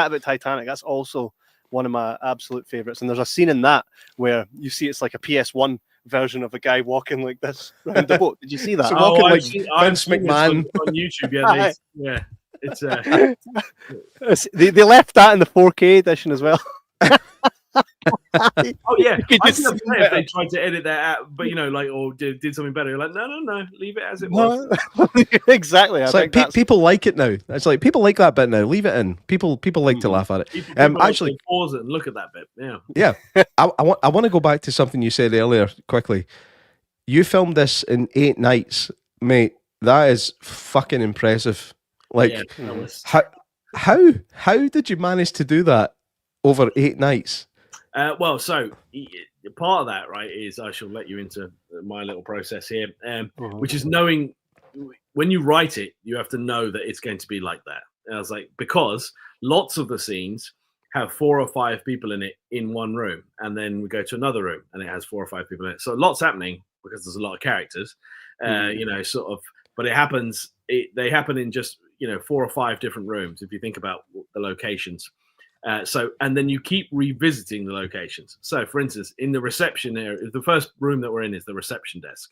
about Titanic. That's also one of my absolute favorites. And there's a scene in that where you see it's like a PS1 version of a guy walking like this around the boat. Did you see that? So walking like I've Vince seen this McMahon. on YouTube. Yeah, it's They left that in the 4K edition as well. oh yeah. You could I just think see if that. they tried to edit that out, but or did something better. You're like, no, leave it as it was. No. Exactly. It's I like think that's- people like it now. It's like people like that bit now. Leave it in. People like to laugh at it. People Actually, pause it and look at that bit. Yeah. yeah. I want to go back to something you said earlier quickly. You filmed this in 8 nights, mate. That is fucking impressive. Like, Yeah, that was- how did you manage to do that over 8 nights? Well, so part of that, right, is I shall let you into my little process here, which is knowing when you write it, you have to know that it's going to be like that. And I was like, because lots of the scenes have 4 or 5 people in it in one room, and then we go to another room and it has 4 or 5 people in it. So lots happening because there's a lot of characters, sort of. But it happens. They happen in just 4 or 5 different rooms if you think about the locations. And then you keep revisiting the locations. So, for instance, in the reception area, the first room that we're in is the reception desk.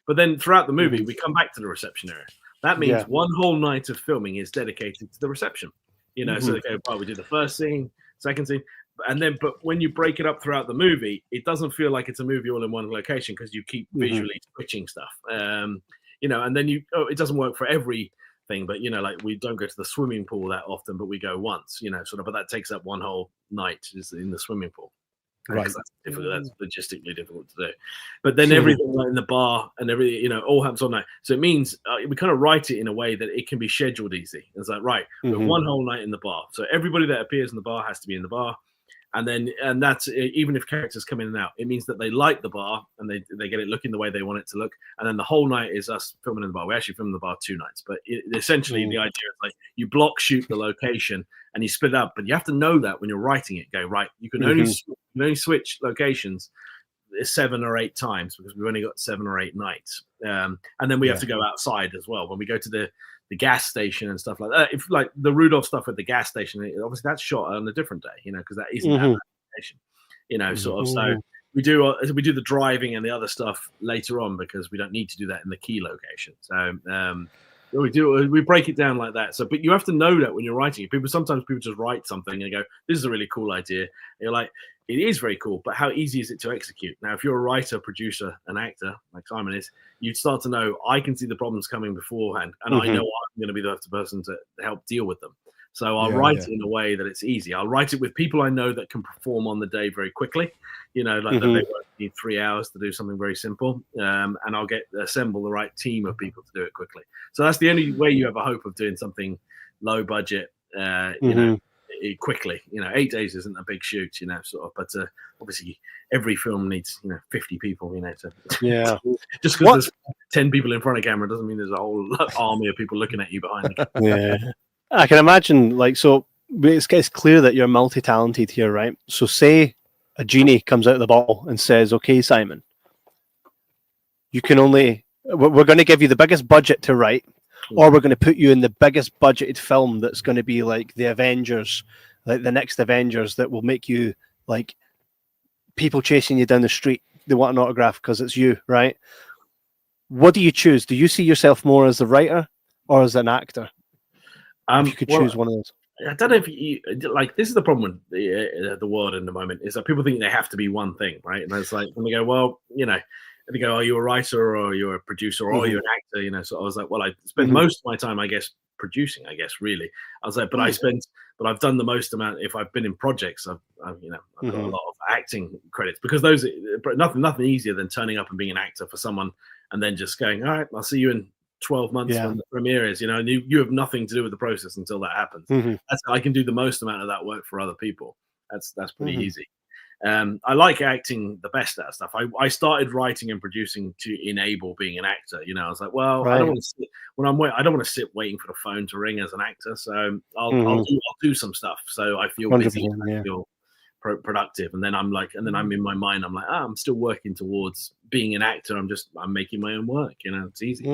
But then throughout the movie, we come back to the reception area. That means one whole night of filming is dedicated to the reception. So they go, we do the first scene, second scene, but when you break it up throughout the movie, it doesn't feel like it's a movie all in one location because you keep visually switching stuff. And then it doesn't work for every thing, but like we don't go to the swimming pool that often, but we go once, but that takes up one whole night is in the swimming pool. Right, that's difficult. That's logistically difficult to do. But then everything like in the bar and everything, all happens all night. So it means we kind of write it in a way that it can be scheduled easy. It's like we have one whole night in the bar. So everybody that appears in the bar has to be in the bar. And that's even if characters come in and out, it means that they like the bar and they get it looking the way they want it to look. And then the whole night is us filming in the bar. We actually film the bar 2 nights, but essentially the idea is like you block shoot the location and you split up, but you have to know that when you're writing it, go right. You can only switch locations 7 or 8 times because we've only got 7 or 8 nights. And then we have to go outside as well. When we go to the gas station and stuff like that, if like the Rudolph stuff at the gas station, obviously that's shot on a different day, because that isn't that location, sort of. So we do the driving and the other stuff later on because we don't need to do that in the key location. So we break it down like that. So, but you have to know that when you're writing it. Sometimes people just write something and go, "This is a really cool idea." And you're like, "It is very cool, but how easy is it to execute?" Now, if you're a writer, producer, an actor like Simon is, you'd start to know I can see the problems coming beforehand, and I know I'm going to be the person to help deal with them. So I'll write it in a way that it's easy. I'll write it with people I know that can perform on the day very quickly. That they won't need 3 hours to do something very simple, and I'll assemble the right team of people to do it quickly. So that's the only way you have a hope of doing something low budget, quickly. 8 days isn't a big shoot, sort of. But obviously, every film needs 50 people, to just because there's 10 people in front of camera doesn't mean there's a whole army of people looking at you behind the camera. Yeah, I can imagine. So it's clear that you're multi-talented here, right? So say a genie comes out of the bottle and says, "Okay, Simon, we're going to give you the biggest budget to write, or we're going to put you in the biggest budgeted film that's going to be like the Avengers, like the next Avengers, that will make you like people chasing you down the street. They want an autograph because it's you, right?" What do you choose? Do you see yourself more as a writer or as an actor? If you could choose one of those. I don't know if you like. This is the problem with the world in the moment is that people think they have to be one thing, right? And it's like when they go, well, they go, "Are you a writer or you're a producer or are you an actor?" So I was like, well, I spend most of my time, I guess, producing. I guess really, I was like, but I've done the most amount. If I've been in projects, I've got a lot of acting credits because those nothing easier than turning up and being an actor for someone and then just going, "All right, I'll see you in 12 months when the premiere is," and you have nothing to do with the process until that happens. I can do the most amount of that work for other people. That's pretty easy. I like acting the best at stuff. I started writing and producing to enable being an actor. I was like, well, I don't want to sit I don't want to sit waiting for the phone to ring as an actor. So I'll do some stuff. So I feel busy, I feel productive, and then I'm in my mind, I'm like, I'm still working towards being an actor. I'm making my own work. It's easy.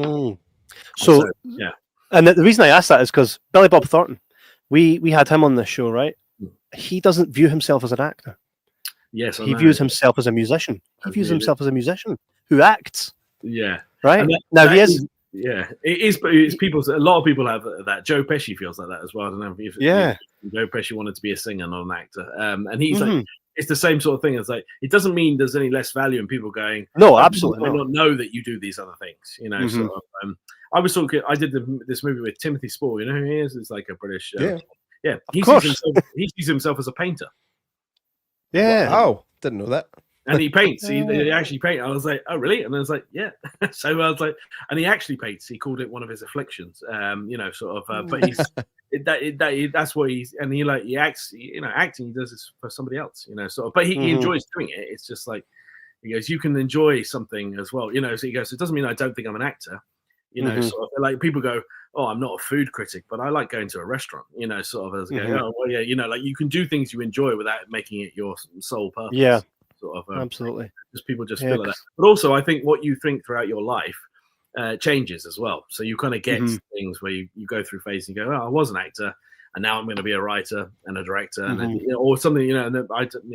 So yeah, and the reason I asked that is because Billy Bob Thornton, we had him on this show, right? He doesn't view himself as an actor. Yes, he views himself as a musician. He views himself as a musician who acts. Yeah. Right. Now he is. Yeah, it is. But it's people. A lot of people have that. Joe Pesci feels like that as well. I don't know if Joe Pesci wanted to be a singer, not an actor. And he's like, it's the same sort of thing. It's like it doesn't mean there's any less value in people going. No, absolutely not. I don't know that you do these other things. You know. Sort of, I was talking. I did this movie with Timothy Spall. You know who he is? It's like a British. Yeah. He sees himself as a painter. Yeah. Oh, didn't know that. And he paints. He actually paints. I was like, oh, really? And I was like, yeah. So I was like, and he actually paints. He called it one of his afflictions. You know, sort of. But he's that's what he's. And he acts. You know, acting. He does this for somebody else. You know, sort of. But he enjoys doing it. It's just like he goes. You can enjoy something as well. You know. So he goes. It doesn't mean I don't think I'm an actor. You know, sort of like people go, oh, I'm not a food critic, but I like going to a restaurant. You know, sort of as go, oh, well, yeah. You know, like you can do things you enjoy without making it your sole purpose. Yeah. Sort of, absolutely. Just people just feel like that. But also, I think what you think throughout your life changes as well. So you kind of get things where you go through phases and you go, oh, I was an actor, and now I'm going to be a writer and a director, and then, or something. You know, and I don't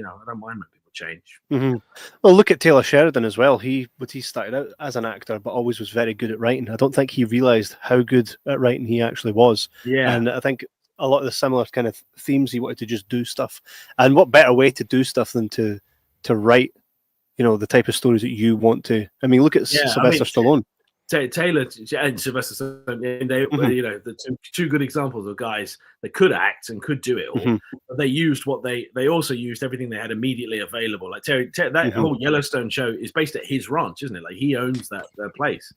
mind when people change. Well, look at Taylor Sheridan as well. He started out as an actor, but always was very good at writing. I don't think he realised how good at writing he actually was. Yeah, and I think a lot of the similar kind of themes, he wanted to just do stuff. And what better way to do stuff than to write, you know, the type of stories that you want to. I mean, look at Sylvester Stallone. Taylor and Sylvester Stallone, they you know, the two good examples of guys that could act and could do it all. But they used they also used everything they had immediately available. Like Terry that whole Yellowstone show is based at his ranch, isn't it? Like he owns that place.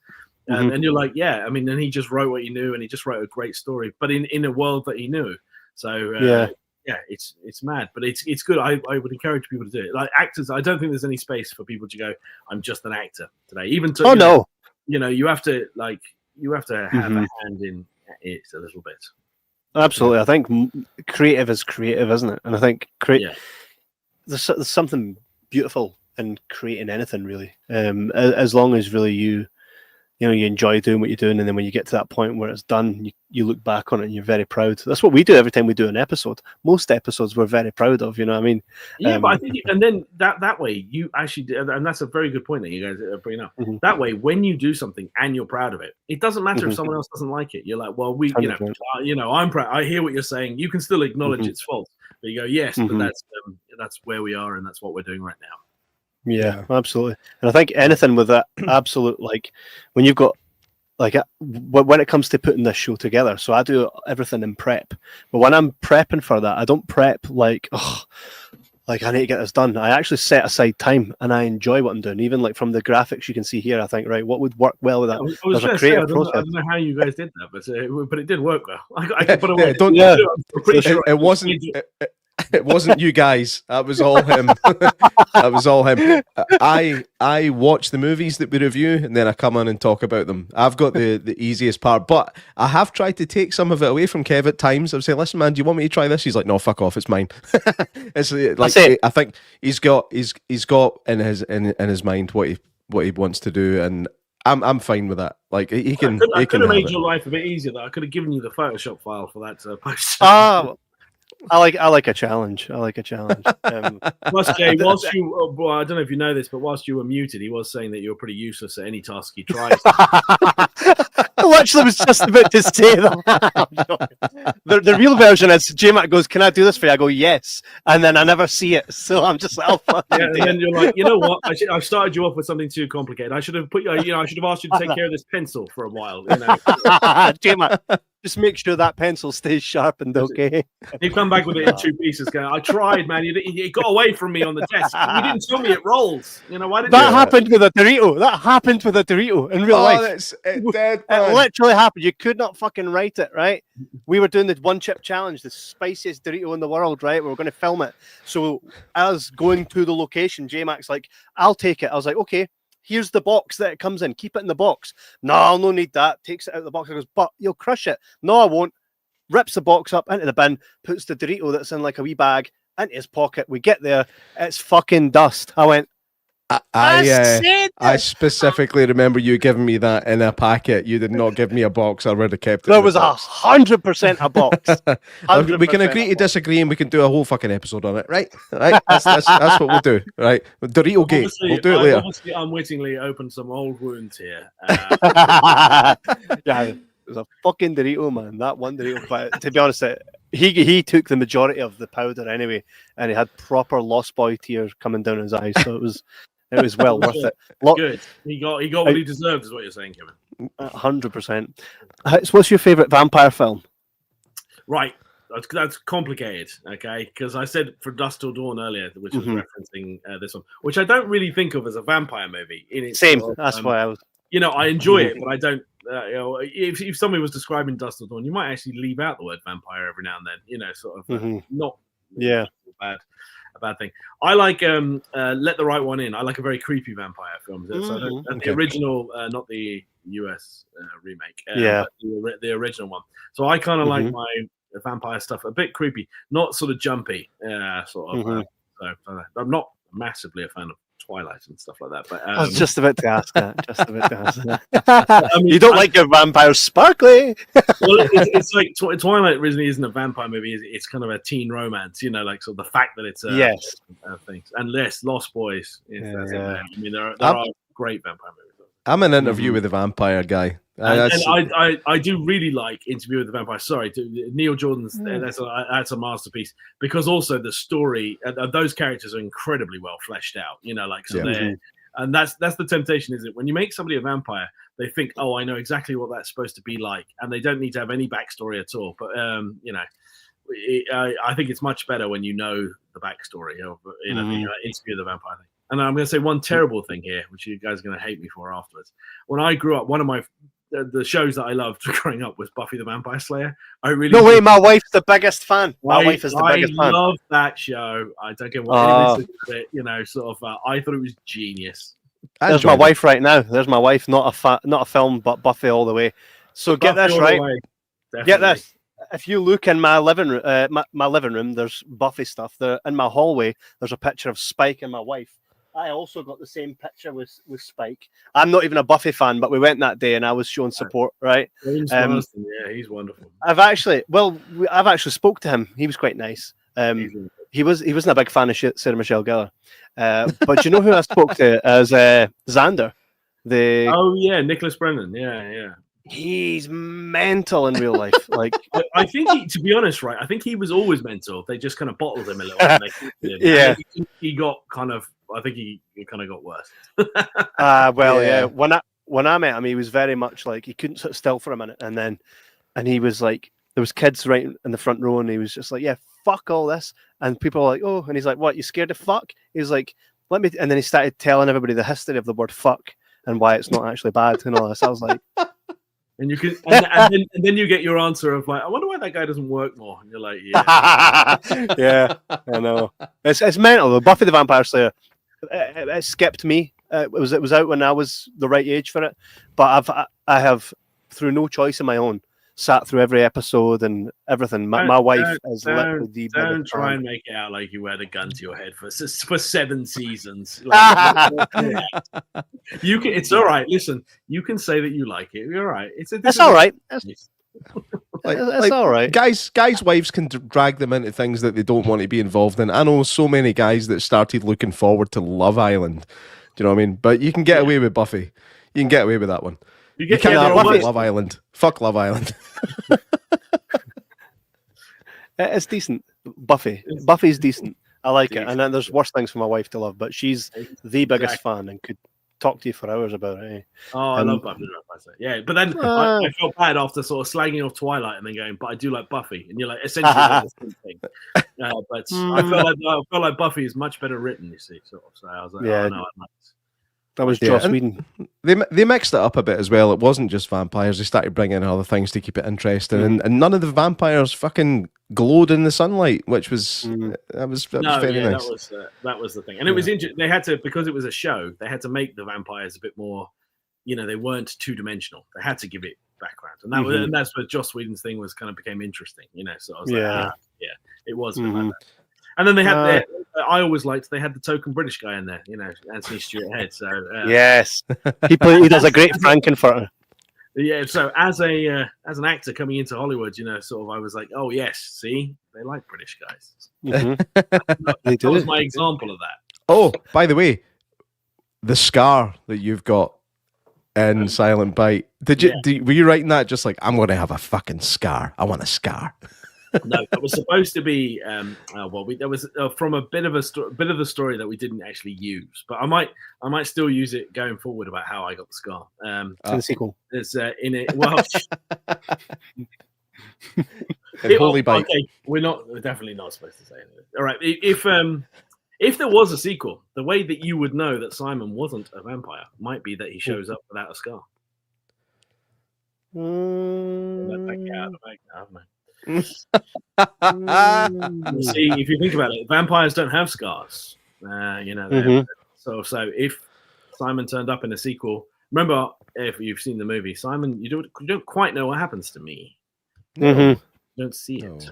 And you're like, yeah, I mean, and he just wrote what he knew, and he just wrote a great story, but in a world that he knew. So yeah, it's mad, but it's good. I would encourage people to do it. Like actors, I don't think there's any space for people to go, I'm just an actor today. Even to, no, you know, you have to have a hand in it a little bit. Absolutely, I think creative is creative, isn't it? And I think there's something beautiful in creating anything, really. As long as really you enjoy doing what you're doing, and then when you get to that point where it's done, you look back on it and you're very proud. That's what we do every time we do an episode. Most episodes we're very proud of, you know what I mean? Yeah, but I think, and then that way you actually, and that's a very good point that you guys are bringing up. That way, when you do something and you're proud of it, it doesn't matter if someone else doesn't like it. You're like, well, I'm proud. I hear what you're saying. You can still acknowledge its fault, but you go, yes, but that's where we are, and that's what we're doing right now. Yeah, absolutely. And I think anything with that absolute, like when you've got like when it comes to putting this show together, so I do everything in prep, but when I'm prepping for that, I don't prep like I need to get this done. I actually set aside time and I enjoy what I'm doing. Even like from the graphics you can see here, I think, right, what would work well with that? There's a creative process. I don't know how you guys did that, but it did work well. I can put away. I'm pretty sure it wasn't. It wasn't you guys. That was all him. That was all him. I watch the movies that we review, and then I come on and talk about them. I've got the easiest part, but I have tried to take some of it away from Kev at times. I've said, "Listen, man, do you want me to try this?" He's like, "No, fuck off. It's mine." It's like I think he's got in his mind what he wants to do, and I'm fine with that. Like he can. I could have made your life a bit easier. Though I could have given you the Photoshop file for that post. I like a challenge. Plus, Jay, whilst you, I don't know if you know this, but whilst you were muted, he was saying that you were pretty useless at any task you tried. I literally was just about to say that. The real version is J Mac goes, "Can I do this for you?" I go, "Yes," and then I never see it. So I'm just like, "Oh fuck." Yeah, and then you're like, you know what? I started you off with something too complicated. I should have put you. I should have asked you to take care of this pencil for a while. You know, J Mac. Just make sure that pencil stays sharpened, okay? You come back with it in 2 pieces. Going, I tried, man. It got away from me on the desk. You didn't tell me it rolls. You know why didn't that happened with a Dorito? That happened with a Dorito in real life. It literally happened. You could not fucking write it, right? We were doing the one chip challenge, the spiciest Dorito in the world, right? We were going to film it. So as going to the location, J Mac's like, "I'll take it." I was like, "Okay. Here's the box that it comes in. Keep it in the box." "No, I'll no need that." Takes it out of the box. I goes, "But you'll crush it." "No, I won't." Rips the box up into the bin, puts the Dorito that's in like a wee bag into his pocket. We get there, it's fucking dust. I went, I specifically remember you giving me that in a packet. You did not give me a box. I would have kept it. There was 100% a box. We can agree to disagree, and we can do a whole fucking episode on it, right? Right? That's what we'll do, right? Dorito Gate. We'll do it later. Obviously, unwittingly opened some old wounds here. Yeah, it was a fucking Dorito, man. That one Dorito. But to be honest, he took the majority of the powder anyway, and he had proper Lost Boy tears coming down his eyes. So it was well worth it. Good. He got what he deserved, is what you're saying, Kevin. 100%. So what's your favorite vampire film? Right. That's complicated, okay? Because I said For Dusk Till Dawn earlier, which was referencing this one, which I don't really think of as a vampire movie. Same. That's why I was. I enjoy it, but I don't. If somebody was describing Dusk Till Dawn, you might actually leave out the word vampire every now and then. Sort of not. Yeah. A bad thing. I like Let the Right One In. I like a very creepy vampire film. The original, not the US remake. But the original one. So I kind of like my vampire stuff a bit creepy, not sort of jumpy. So I'm not massively a fan of Twilight and stuff like that. But I was just about to ask that. I mean, you don't like your vampires sparkly? Well, it's like Twilight originally isn't a vampire movie. It's kind of a teen romance. Like sort of the fact that it's things. And Lost Boys. I mean, there are great vampire movies. I'm an interview with a vampire guy. I do really like Interview with the Vampire. Sorry, Neil Jordan's. That's a masterpiece, because also the story, those characters are incredibly well fleshed out. And that's the temptation, is it? When you make somebody a vampire, they think, oh, I know exactly what that's supposed to be like, and they don't need to have any backstory at all. But I think it's much better when you know the backstory of Interview with the Vampire thing. And I'm going to say one terrible thing here, which you guys are going to hate me for afterwards. When I grew up, one of the shows that I loved growing up was Buffy the Vampire Slayer. My wife's the biggest fan. My wife is the biggest fan. I love that show. I don't get what it is. Sort of. I thought it was genius. There's my wife right now. There's my wife. Not a film, but Buffy all the way. So get this right. Get this. If you look in my living room, my living room, there's Buffy stuff. There in my hallway, there's a picture of Spike and my wife. I also got the same picture with Spike. I'm not even a Buffy fan, but we went that day and I was showing support, right? He's wonderful. I've actually spoke to him. He was quite nice. He wasn't a big fan of Sarah Michelle Gellar. But you know who I spoke to as Xander? Nicholas Brennan. Yeah. He's mental in real life. Like, I think to be honest, right? I think he was always mental. They just kind of bottled him a little. Yeah, he got kind of. I think he kind of got worse. When I met him, he was very much like he couldn't sit still for a minute, and he was like, there was kids right in the front row, and he was just like, yeah, fuck all this, and people were like, oh, and he's like, what? You scared of fuck? He's like, let me, and then he started telling everybody the history of the word fuck and why it's not actually bad and all this. I was like. And you can, and then you get your answer of like, I wonder why that guy doesn't work more. And you're like, yeah, yeah, I know. It's mental though. Buffy the Vampire Slayer. It skipped me. It was out when I was the right age for it, but I have through no choice of my own sat through every episode and everything. My wife is literally the don't try and make it out like you had a gun to your head for 7 seasons. Like, you can. It's all right. Listen, you can say that you like it. You're all right. It's all right. It's all right. Guys' wives can drag them into things that they don't want to be involved in. I know so many guys that started looking forward to Love Island. Do you know what I mean? But you can get away with Buffy. You can get away with that one. You can't get away with Love Island. Fuck Love Island. It's decent. Buffy's decent. I like it. And then there's worse things for my wife to love, but she's the biggest fan and could talk to you for hours about it. Eh? Oh, I love Buffy. Yeah, but then I felt bad after sort of slagging off Twilight and then going, but I do like Buffy, and you're like, essentially that's the same thing. But I felt like Buffy is much better written. You see, sort of. So I was like, oh no, I like this. That was Joss Whedon. They mixed it up a bit as well. It wasn't just vampires. They started bringing in other things to keep it interesting, and none of the vampires fucking glowed in the sunlight, which was that was very nice. That was the thing, and it was interesting. They had to, because it was a show, they had to make the vampires a bit more. They weren't 2-dimensional. They had to give it background, and that was, and that's where Joss Whedon's thing was kind of became interesting. So I was like, it was. Like that. And then they had I always liked they had the token British guy in there, Anthony Stewart Head. So yes, he does a great Frankenfurter. Yeah, so as an actor coming into Hollywood, sort of, I was like, oh yes, see, they like British guys. They do. That was my example of that. Oh, by the way, the scar that you've got in Silent Bite, were you writing that just like, I'm going to have a fucking scar? I want a scar. No, it was supposed to be. There was from a bit of the story that we didn't actually use, but I might still use it going forward about how I got the scar. In the sequel, it's in it. Well, Holy Bite. Okay, we're definitely not supposed to say anything. All right, if there was a sequel, the way that you would know that Simon wasn't a vampire might be that he shows up without a scar. See, if you think about it, vampires don't have scars. So if Simon turned up in a sequel, remember, if you've seen the movie, Simon, you don't quite know what happens to me. You don't see it.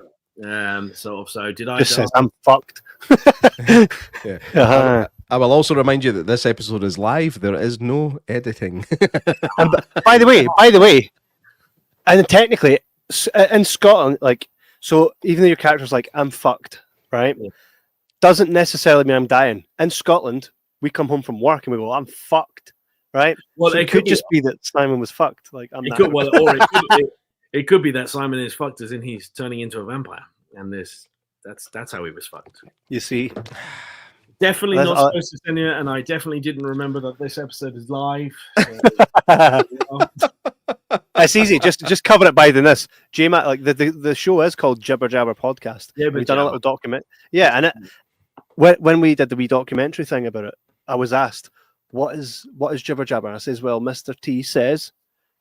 So did I just says I'm fucked. I will also remind you that this episode is live. There is no editing. And by the way, and technically in Scotland, like, so even though your character's like, I'm fucked, right? Yeah. Doesn't necessarily mean I'm dying. In Scotland, we come home from work and we go, I'm fucked, right? Well, so it could just be that Simon was fucked. Like, I'm it could be that Simon is fucked as in he's turning into a vampire. And that's how he was fucked. You see? Definitely not supposed to send you, and I definitely didn't remember that this episode is live. It's easy. Just cover it by this. J-Mac, like the show is called Jibber Jabber Podcast. Yeah, we've done a little document. Yeah, and when we did the wee documentary thing about it, I was asked, what is Jibber Jabber? And I says, well, Mr. T says,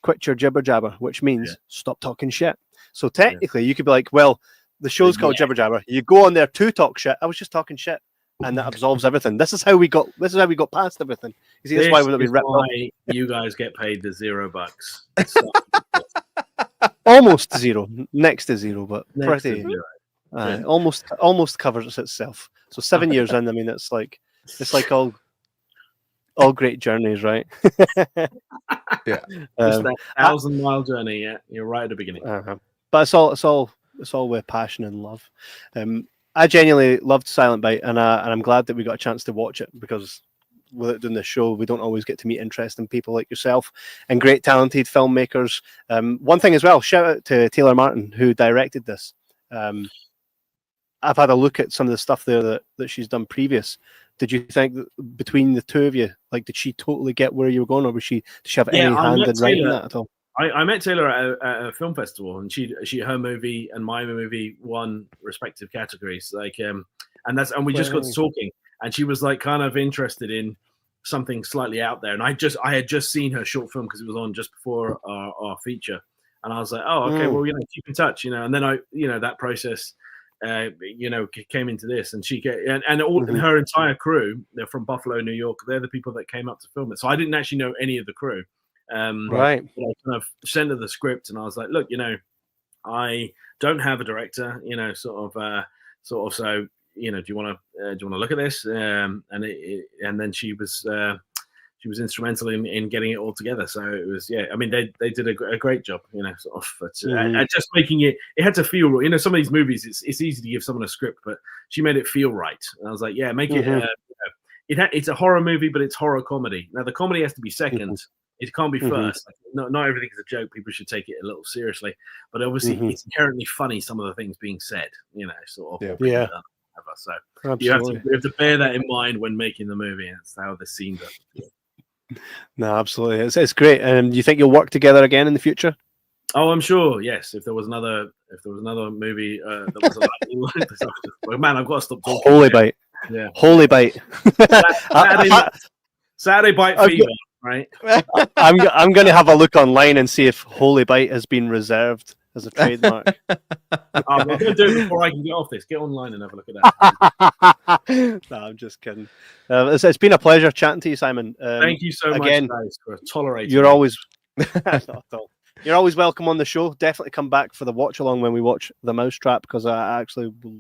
quit your jibber jabber, which means stop talking shit. So technically, you could be like, well, the show's called Jibber Jabber. You go on there to talk shit. I was just talking shit. And that absolves everything. This is how we got past everything. You see, that's why we're not being ripped off. You guys get paid the $0. Almost zero, next to zero, but pretty almost covers itself. So 7 years in, I mean, it's like all great journeys, right? Yeah, just that 1,000-mile journey. Yeah, you're right at the beginning. But it's all with passion and love. I genuinely loved Silent Bite, and I'm glad that we got a chance to watch it, because without doing this show, we don't always get to meet interesting people like yourself and great talented filmmakers. One thing as well, shout out to Taylor Martin, who directed this. I've had a look at some of the stuff there that she's done previous. Did you think that between the two of you, like, did she totally get where you were going, or did she have any hand in writing that at all? I met Taylor at a film festival, and her movie and my movie won respective categories. Like, and we just got to talking, and she was like kind of interested in something slightly out there. And I had just seen her short film because it was on just before our feature, and I was like, oh, okay, well, keep in touch, And then that process, came into this, and and her entire crew, they're from Buffalo, New York. They're the people that came up to film it. So I didn't actually know any of the crew. Right. But I kind of sent her the script, and I was like, look, I don't have a director, so, do you want to look at this? And then she was instrumental in getting it all together. So it was, I mean, they did a great job, sort of, and just making it had to feel, some of these movies, it's easy to give someone a script, but she made it feel right. And I was like, make it, it's a horror movie, but it's horror comedy. Now the comedy has to be second. It can't be first. Not everything is a joke. People should take it a little seriously. But obviously, it's inherently funny, some of the things being said, sort of. Yeah. So you have to bear that in mind when making the movie. That's how the scene does. No, absolutely. It's great. And you think you'll work together again in the future? Oh, I'm sure. Yes. If there was another movie that was well, man, I've got to stop talking. Holy Bite. Yeah. Holy Bite. Saturday Bite Fever. Right, I'm going to have a look online and see if Holy Bite has been reserved as a trademark. I'm going to do it before I can get off this. Get online and have a look at that. No, I'm just kidding. It's been a pleasure chatting to you, Simon. Thank you so much, guys, for tolerating. You're always not at all. You're always welcome on the show. Definitely come back for the watch along when we watch The Mousetrap, because I actually will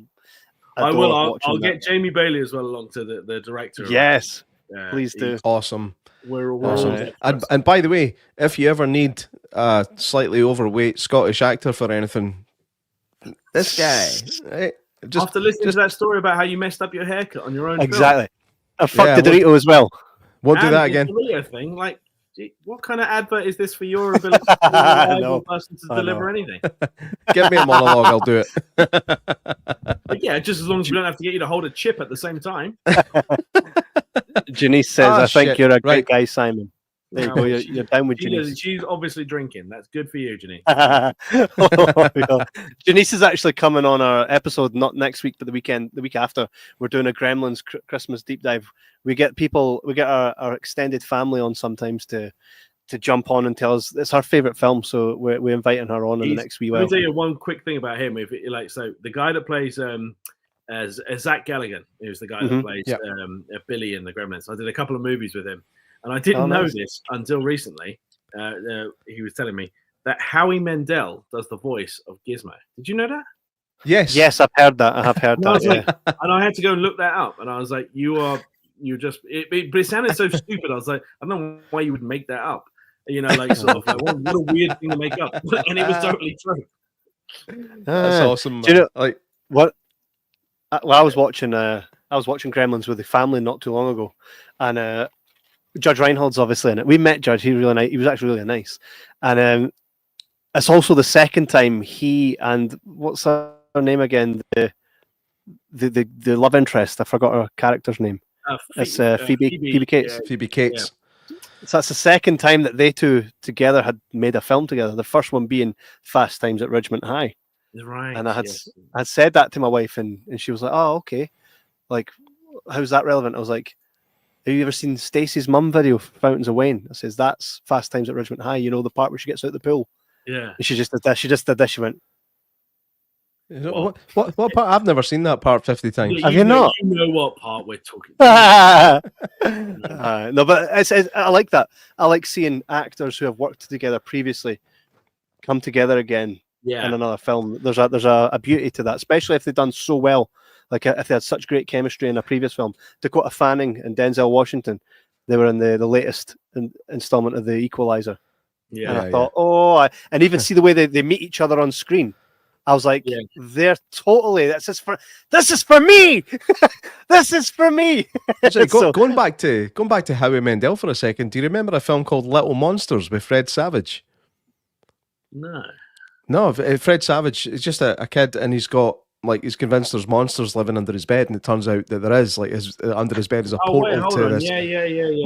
I will. I'll watching get Jamie Bailey as well along to the director. Yes, please do. Awesome. We're Awesome. And by the way, if you ever need a slightly overweight Scottish actor for anything, this guy, right? After listening to that story about how you messed up your haircut on your own exactly. film. And fuck the Dorito as well. Won't do And that the again. Dorito thing, like, what kind of advert is this for your ability to be a reliable person to deliver anything? Give me a monologue, I'll do it. But yeah, just as long as we don't have to get you to hold a chip at the same time. Janice says, I think you're a great guy, Simon. There you go. You're down with Janice. She's obviously drinking. That's good for you, Janice. Janice is actually coming on our episode, not next week, but the week after. We're doing a Gremlins Christmas deep dive. We get our extended family on sometimes to jump on and tell us it's her favorite film. So we're inviting her on in the next wee while. Let me tell you one quick thing about him. So the guy that plays as Zach Galligan, who's the guy that plays Billy in the Gremlins. I did a couple of movies with him. And I didn't know this until recently. He was telling me that Howie Mandel does the voice of Gizmo. Did you know that? Yes, I've heard that. I have heard that. And I had to go and look that up. And I was like, but it sounded so stupid. I was like, I don't know why you would make that up. You know, like sort of like, what a weird thing to make up. And it was totally true. That's awesome. Do you know, like what? Well, I was watching Gremlins with the family not too long ago, and Judge Reinhold's obviously in it. We met Judge. He was really nice. He was actually really nice. And it's also the second time he and what's her name again? The love interest. I forgot her character's name. It's Phoebe Cates. Yeah. Phoebe Cates. Yeah. So that's the second time that they two together had made a film together. The first one being Fast Times at Ridgemont High. Right. And I had said that to my wife, and she was like, "Oh, okay. Like, how's that relevant?" I was like, have you ever seen Stacey's mum video, Fountains of Wayne? I says, that's Fast Times at Ridgemont High. You know, the part where she gets out the pool. Yeah. And she just did this. She went, what part? I've never seen that part 50 times. Have you not? You know what part we're talking no, but I like that. I like seeing actors who have worked together previously come together again in another film. There's a beauty to that, especially if they've done so well. Like if they had such great chemistry in a previous film. Dakota Fanning and Denzel Washington, they were in the latest installment of The Equalizer. Yeah, and I thought, and even see the way they meet each other on screen. I was like, they're totally. This is for me. This is for me. Going back to Howie Mandel for a second. Do you remember a film called Little Monsters with Fred Savage? No. Fred Savage is just a kid, and he's he's convinced there's monsters living under his bed, and it turns out that there is. Like under his bed is a portal to this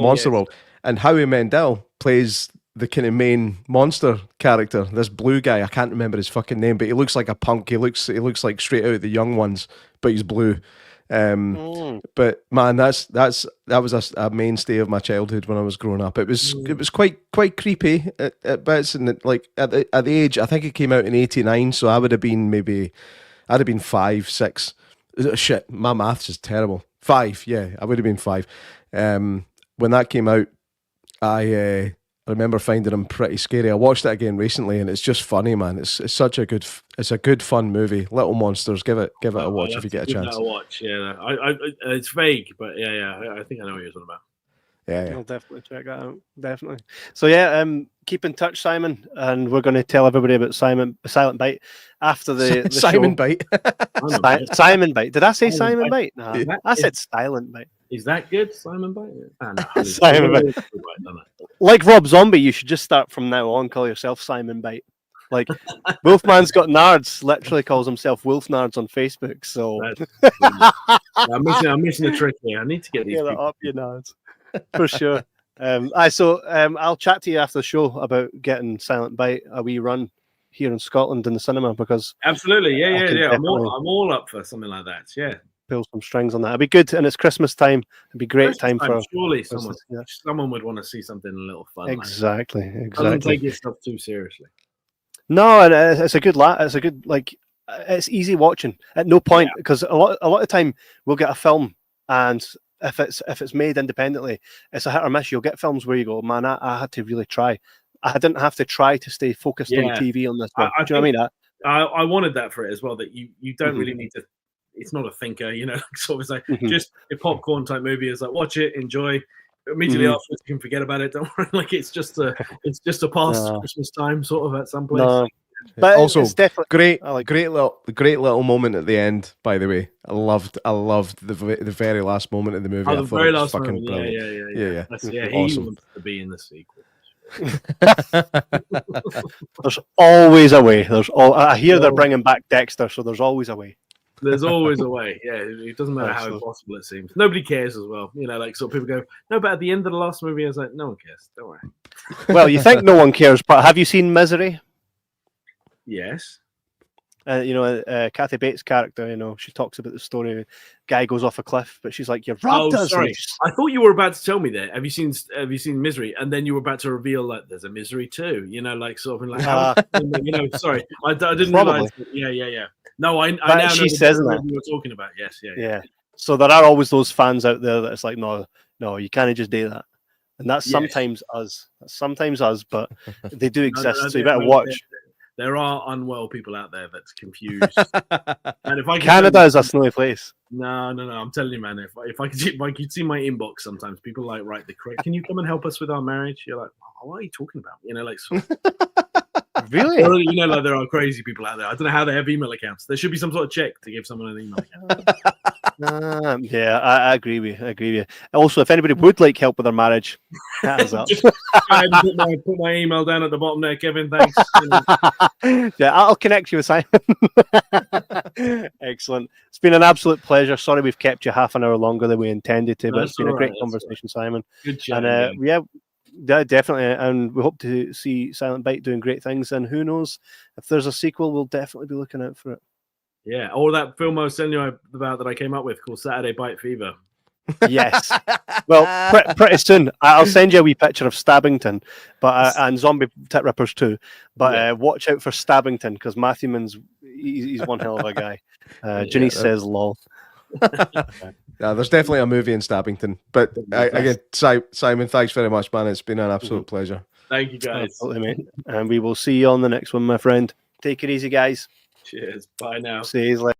monster world. And Howie Mandel plays the kind of main monster character. This blue guy, I can't remember his fucking name, but he looks like a punk. He looks like straight out of The Young Ones, but he's blue. But man, that was a mainstay of my childhood when I was growing up. It was quite creepy at bits, and at the age, I think it came out in '89, so I'd have been 5, 6. Shit, my maths is terrible. 5, yeah, I would have been 5. When that came out, I remember finding him pretty scary. I watched it again recently, and it's just funny, man. It's such a good fun movie. Little Monsters, give it a watch if you get a chance. Give it a watch, yeah. It's vague, but I think I know what you're talking about. Yeah. I'll definitely check that out. Definitely. So keep in touch, Simon, and we're going to tell everybody about Silent Bite after the Simon show. Bite. Simon Bite. Did I say Simon Bite? No, I said Silent Bite. Is that good, Simon Bite? Simon Bite. Like Rob Zombie, you should just start from now on. Call yourself Simon Bite. Like Wolfman's Got Nards literally calls himself Wolf Nards on Facebook. So I'm missing a trick here. I need to get these people. Up your nards. For sure. I'll chat to you after the show about getting Silent Bite a wee run here in Scotland in the cinema, because absolutely, yeah. I'm all up for something like that. Yeah, pull some strings on that. It'd be good, and it's Christmas time. It'd be great time for surely someone would want to see something a little fun. Exactly. Don't take yourself too seriously. No, and it's a good it's easy watching at no point, because a lot of time we'll get a film, and if it's made independently, it's a hit or miss. You'll get films where you go, man, I had to really try. I didn't have to try to stay focused on TV on this one. Do you know what I mean? I wanted that for it as well, that you don't really need to it's not a thinker, you know. Sort of like Mhm. just a popcorn type movie. Is like watch it, enjoy. Immediately afterwards, you can forget about it. Don't worry. Like it's just a past No. Christmas time, sort of at some place. No, but Also, it's definitely great, I like great little moment at the end. By the way, I loved the very last moment of the movie. Oh, I the thought very it was last fucking moment. brilliant. Yeah. Yeah, he Awesome. wants to be in the sequel. there's always a way. I hear they're bringing back Dexter, so there's always a way. There's always a way. Yeah, it doesn't matter how Absolutely. impossible it seems. Nobody cares as well. You know, like sort of people go, no, but at the end of the last movie, I was like, no one cares. Don't worry. Well, you think no one cares, but have you seen Misery? Yes. Kathy Bates' character, she talks about the story. Guy goes off a cliff, but she's like, "You've robbed us." Sorry. I thought you were about to tell me that. Have you seen Misery? And then you were about to reveal that there's a Misery too. You know, like sort of like how. Sorry, I didn't realize. Yeah. No, I now know she says that you were talking about. Yes, yeah. So there are always those fans out there that it's like, no, you can't just do that, and that's sometimes us. That's sometimes us, but they do exist. So you better watch. There are unwell people out there that's confused. And if I Canada is a snowy place. No. I'm telling you, man. If I could see my inbox, sometimes people like write the correct. Can you come and help us with our marriage? You're like, what are you talking about? You know, like. Really? Or, like there are crazy people out there. I don't know how they have email accounts. There should be some sort of check to give someone an email account. Yeah, I agree with you. Also, if anybody would like help with their marriage, hit us up. Just go ahead and put my email down at the bottom there, Kevin. Thanks. Yeah, I'll connect you with Simon. Excellent. It's been an absolute pleasure. Sorry we've kept you half an hour longer than we intended to, but it's been a great conversation, Simon. Good job. And yeah, definitely. And we hope to see Silent Bite doing great things. And who knows, if there's a sequel, we'll definitely be looking out for it. Yeah, or that film I was telling you about that I came up with called Saturday Bite Fever. Yes. Well, pretty soon. I'll send you a wee picture of Stabbington, but and Zombie Tit Rippers too. But watch out for Stabbington because Matthew Mann's he's one hell of a guy. Ginny says lol. Yeah, there's definitely a movie in Stabbington. But again, Simon, thanks very much, man. It's been an absolute pleasure. Thank you, guys. Absolutely, mate. And we will see you on the next one, my friend. Take it easy, guys. Cheers. Bye now. See you later.